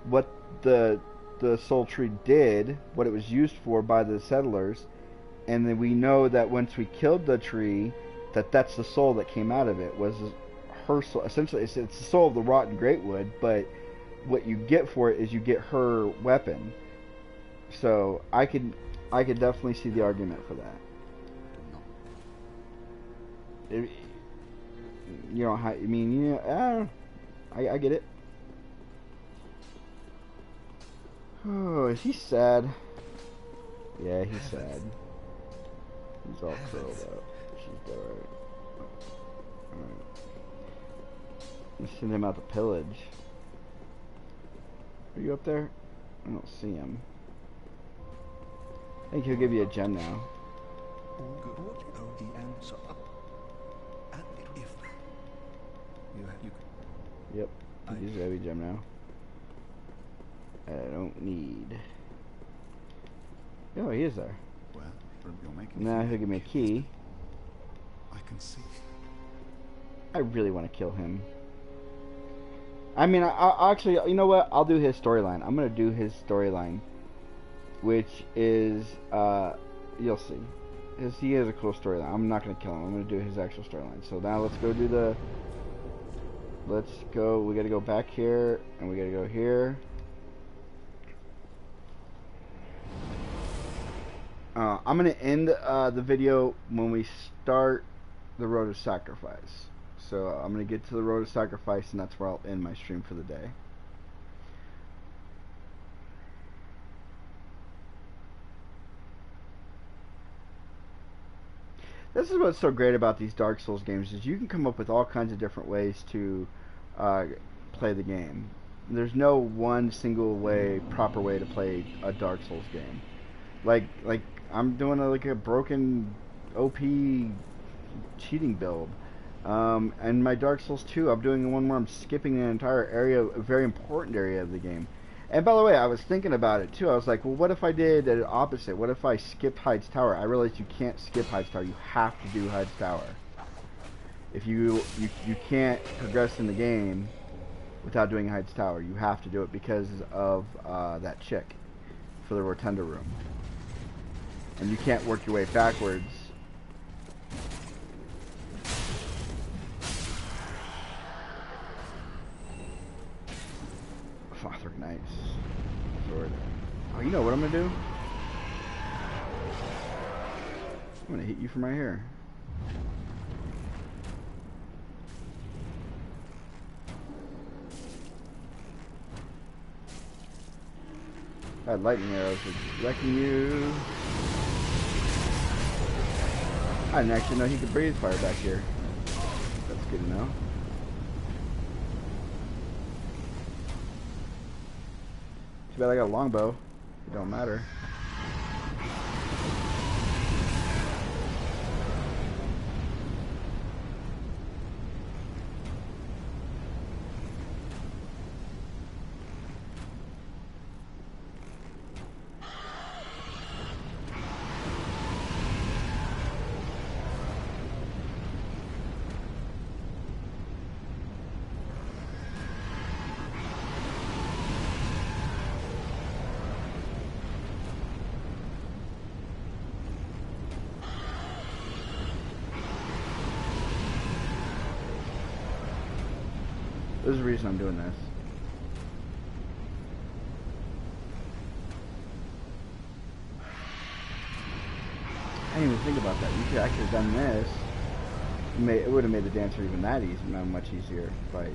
what the soul tree did, what it was used for by the settlers, and then we know that once we killed the tree, that's the soul that came out of it, was her soul. Essentially, it's the soul of the rotten greatwood, but what you get for it is you get her weapon. So I could definitely see the argument for that. you don't have. I mean, yeah, I get it. Oh, is he sad? Yeah, he's sad. He's all curled up. She's alright. Alright. Let's send him out to pillage. Are you up there? I don't see him. I think he'll give you a gem now. Yep, he gives you a heavy gem now. I don't need. Oh, he is there. Well, you're making Now he'll give me a key. I can see. I really want to kill him. I mean, I actually, you know what? I'll do his storyline. I'm gonna do his storyline, which is, you'll see. He has a cool storyline. I'm not gonna kill him. I'm gonna do his actual storyline. So now let's go do the. Let's go. We gotta go back here, and we gotta go here. I'm gonna end the video when we start the Road of Sacrifice. So I'm gonna get to the Road of Sacrifice, and that's where I'll end my stream for the day. This is what's so great about these Dark Souls games, is you can come up with all kinds of different ways to play the game. There's no one single way, proper way to play a Dark Souls game. Like I'm doing like a broken OP cheating build. And my Dark Souls 2, I'm doing one where I'm skipping an entire area, a very important area of the game. And by the way, I was thinking about it too. I was like, well, what if I did the opposite? What if I skipped Hyde's Tower? I realized you can't skip Hyde's Tower. You have to do Hyde's Tower. If you can't progress in the game without doing Hyde's Tower. You have to do it because of that chick for the Rotunda room. And you can't work your way backwards. Father Knight's sword. Oh, you know what I'm gonna do? I'm gonna hit you from right here. I had lightning arrows wrecking you. I didn't actually know he could breathe fire back here. That's good to know. Too bad I got a longbow. It don't matter. There's a reason I'm doing this. I didn't even think about that. You could actually have done this. It would have made the dancer even that easy, not much easier to fight.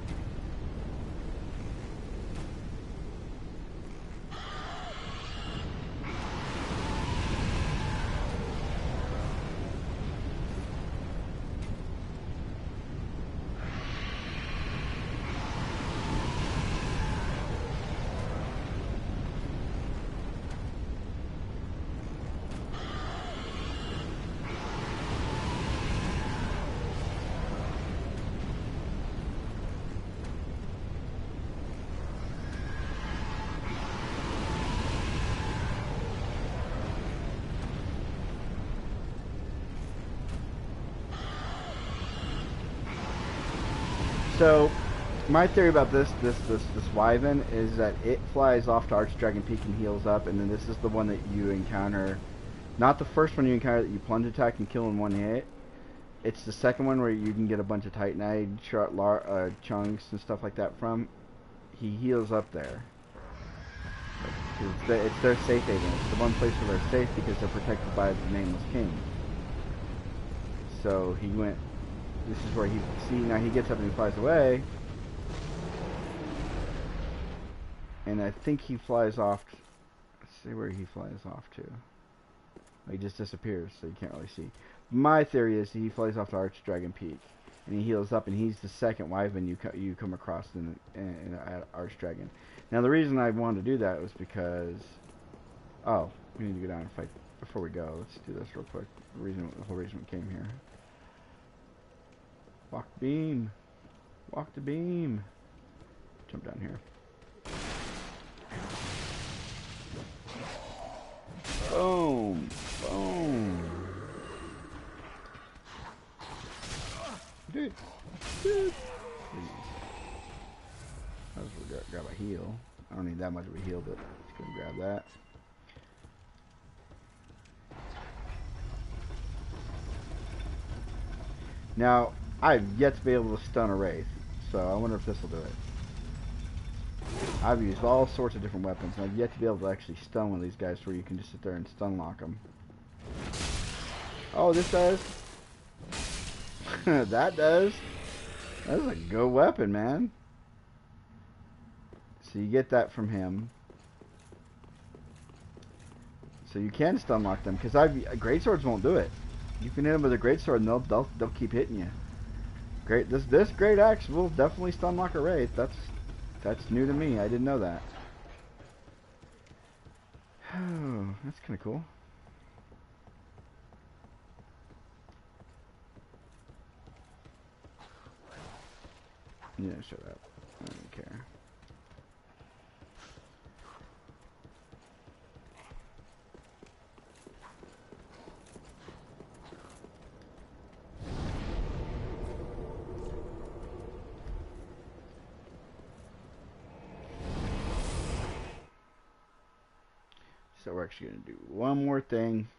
So, my theory about this wyvern is that it flies off to Archdragon Peak and heals up, and then this is the one that you encounter. Not the first one you encounter that you plunge attack and kill in one hit. It's the second one where you can get a bunch of Titanite chunks and stuff like that from. He heals up there. It's their safe haven. It's the one place where they're safe because they're protected by the Nameless King. So he went This is where he, see, now he gets up and he flies away. And I think he flies off, let's see where he flies off to. He just disappears, so you can't really see. My theory is he flies off to Archdragon Peak, and he heals up, and he's the second Wyvern you come across in Archdragon. Now, the reason I wanted to do that was because, oh, we need to go down and fight. Before we go, let's do this real quick. The whole reason we came here. Walk the beam. Walk the beam. Jump down here. Boom. Boom. Dude. Dude. I was gonna grab a heal. I don't need that much of a heal, but just gonna grab that. Now, I've yet to be able to stun a Wraith, so I wonder if this will do it. I've used all sorts of different weapons, and I've yet to be able to actually stun one of these guys where you can just sit there and stun lock them. Oh, this does? That does? That's a good weapon, man. So you get that from him. So you can stun lock them, because greatswords won't do it. You can hit them with a greatsword, and they'll keep hitting you. This great axe will definitely stun lock a Wraith. That's new to me. I didn't know that. Oh, that's kind of cool. Yeah, shut up. I don't care. So we're actually going to do one more thing.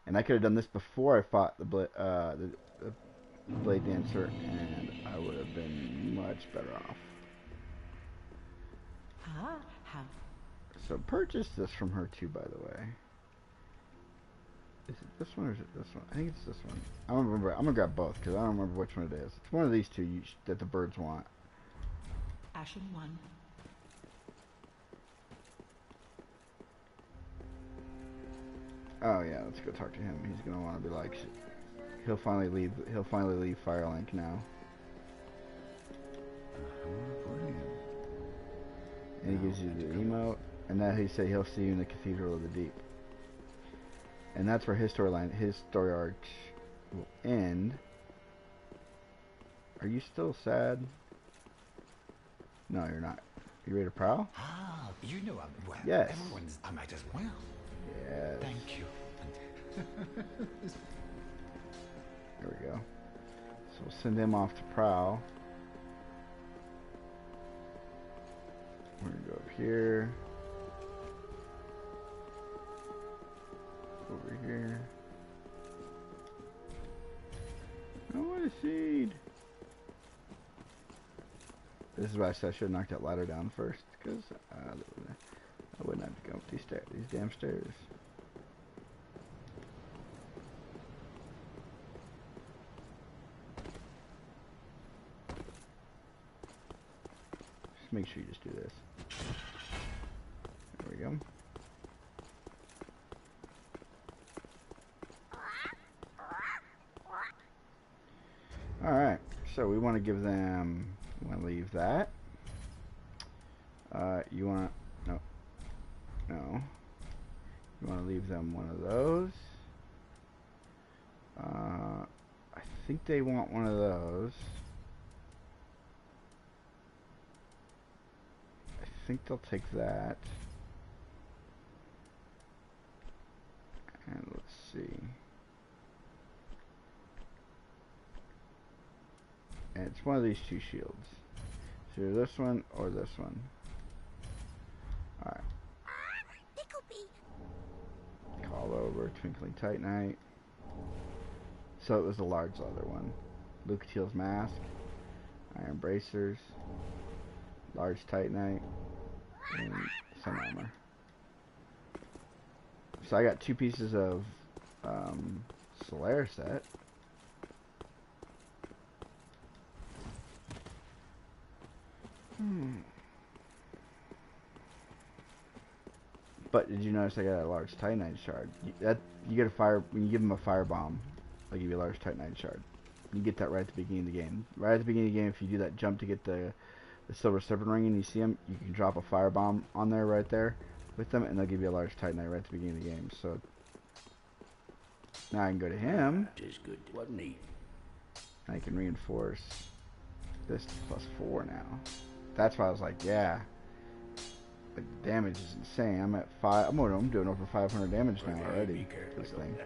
And I could have done this before I fought the Blade Dancer, and I would have been much better off. So purchase this from her too, by the way. Is it this one or is it this one? I think it's this one. I don't remember. I'm going to grab both because I don't remember which one it is. It's one of these two that the birds want. Ashen 1. Oh yeah, let's go talk to him. He's gonna want to be like, he'll finally leave Firelink now. And he gives you the emote, and then he said he'll see you in the Cathedral of the Deep. And that's where his story arc will end. Are you still sad? No, you're not. You ready to prowl? Ah, you know I'm well. Yes. Everyone's. I might as well. Yes. Thank you. There we go. So we'll send him off to prowl. We're gonna go up here. Over here. I want a seed. This is why I said I should have knocked that ladder down first, because I wouldn't have to go up these damn stairs. Just make sure you just do this. There we go. Alright, so we want to give them, we want to leave that. You want to, no. You want to leave them one of those. I think they want one of those. I think they'll take that. And let's see. And it's one of these two shields. So either this one or this one. Alright. Call over Twinkling Titanite. So it was the large leather one. Lucatiel's Mask. Iron Bracers. Large Titanite. And Sun Armor. so I got 2 pieces of Solaire set. But did you notice I got a large Titanite shard? You get a fire when you give him a fire bomb. I'll give you a large Titanite shard. You get that right at the beginning of the game. Right at the beginning of the game, if you do that jump to get the silver serpent ring and you see him, you can drop a fire bomb on there right there with them, and they'll give you a large Titanite right at the beginning of the game. So now I can go to him. Tis good, wasn't he? I can reinforce this to +4 now. That's why I was like, yeah. But the damage is insane. I'm at 5. I'm doing over 500 damage now already. This thing.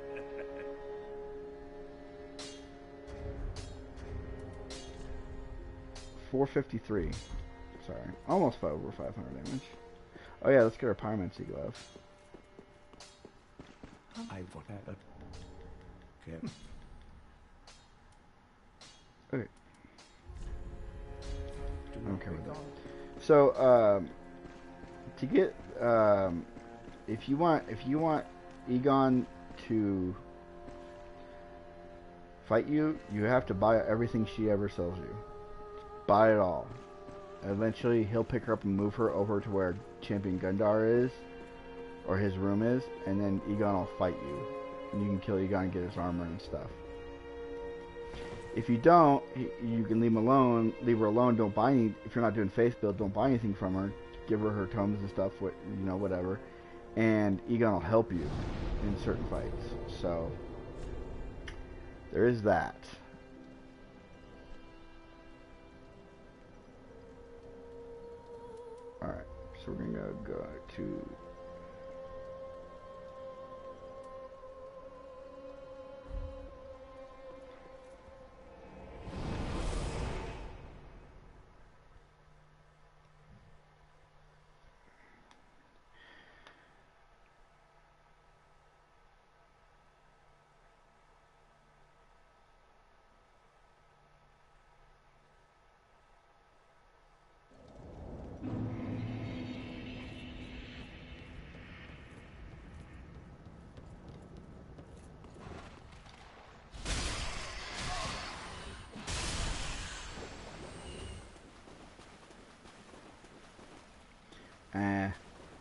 $453. Sorry, almost over 500 damage. Oh yeah, let's get our Pyromancy glove. I whatever. Okay. Okay. Okay with that. So, to get, if you want Egon to fight you, you have to buy everything she ever sells you. Buy it all. Eventually, he'll pick her up and move her over to where Champion Gundar is, or his room is, and then Egon will fight you. And you can kill Egon and get his armor and stuff. If you don't, you can leave him alone. Leave her alone. Don't buy any. If you're not doing face build, don't buy anything from her. Give her her tomes and stuff. Whatever. And Egon will help you in certain fights. So there is that. All right. So we're gonna go to.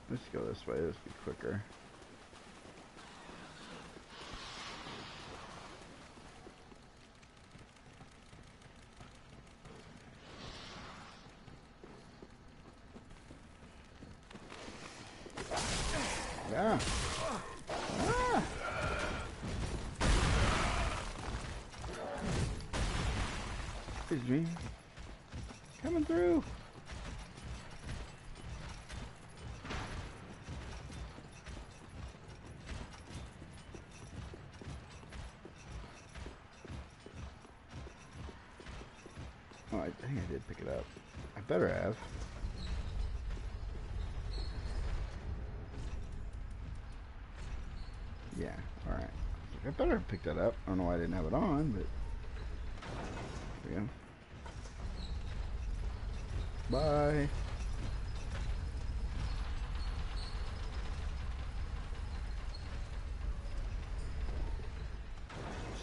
Let's go this way. This will be quicker. Yeah. Ah. Excuse me. Coming through. Oh, I think I did pick it up. I better have. Yeah, alright. I better have picked that up. I don't know why I didn't have it on, but... There we go. Bye.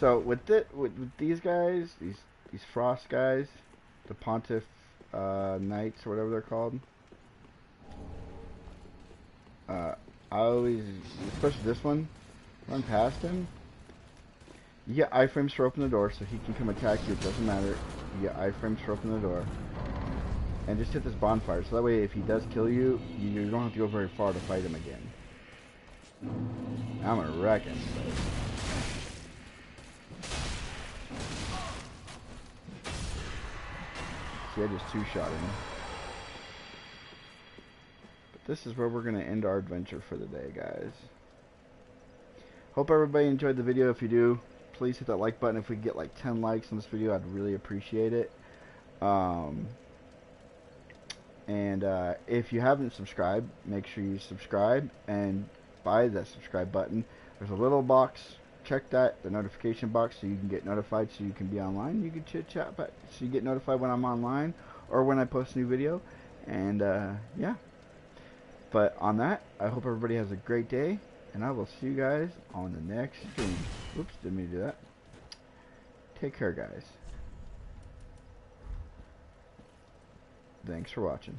So, with these guys, these Frost guys, the Pontiff Knights, or whatever they're called, I always, especially this one, run past him. You get iframes for open the door, so he can come attack you. It doesn't matter. You get iframes for open the door, and just hit this bonfire. So that way, if he does kill you, you don't have to go very far to fight him again. I'm gonna wreck him. See, I just two-shot him. But this is where we're going to end our adventure for the day, guys. Hope everybody enjoyed the video. If you do, please hit that like button. If we get like 10 likes on this video, I'd really appreciate it. If you haven't subscribed, make sure you subscribe and by the subscribe button. There's a little box. Check that, the notification box, so you can get notified, so you can be online. You can chit chat, but so you get notified when I'm online or when I post a new video. And yeah. But on that, I hope everybody has a great day. And I will see you guys on the next stream. Oops, didn't mean to do that. Take care, guys. Thanks for watching.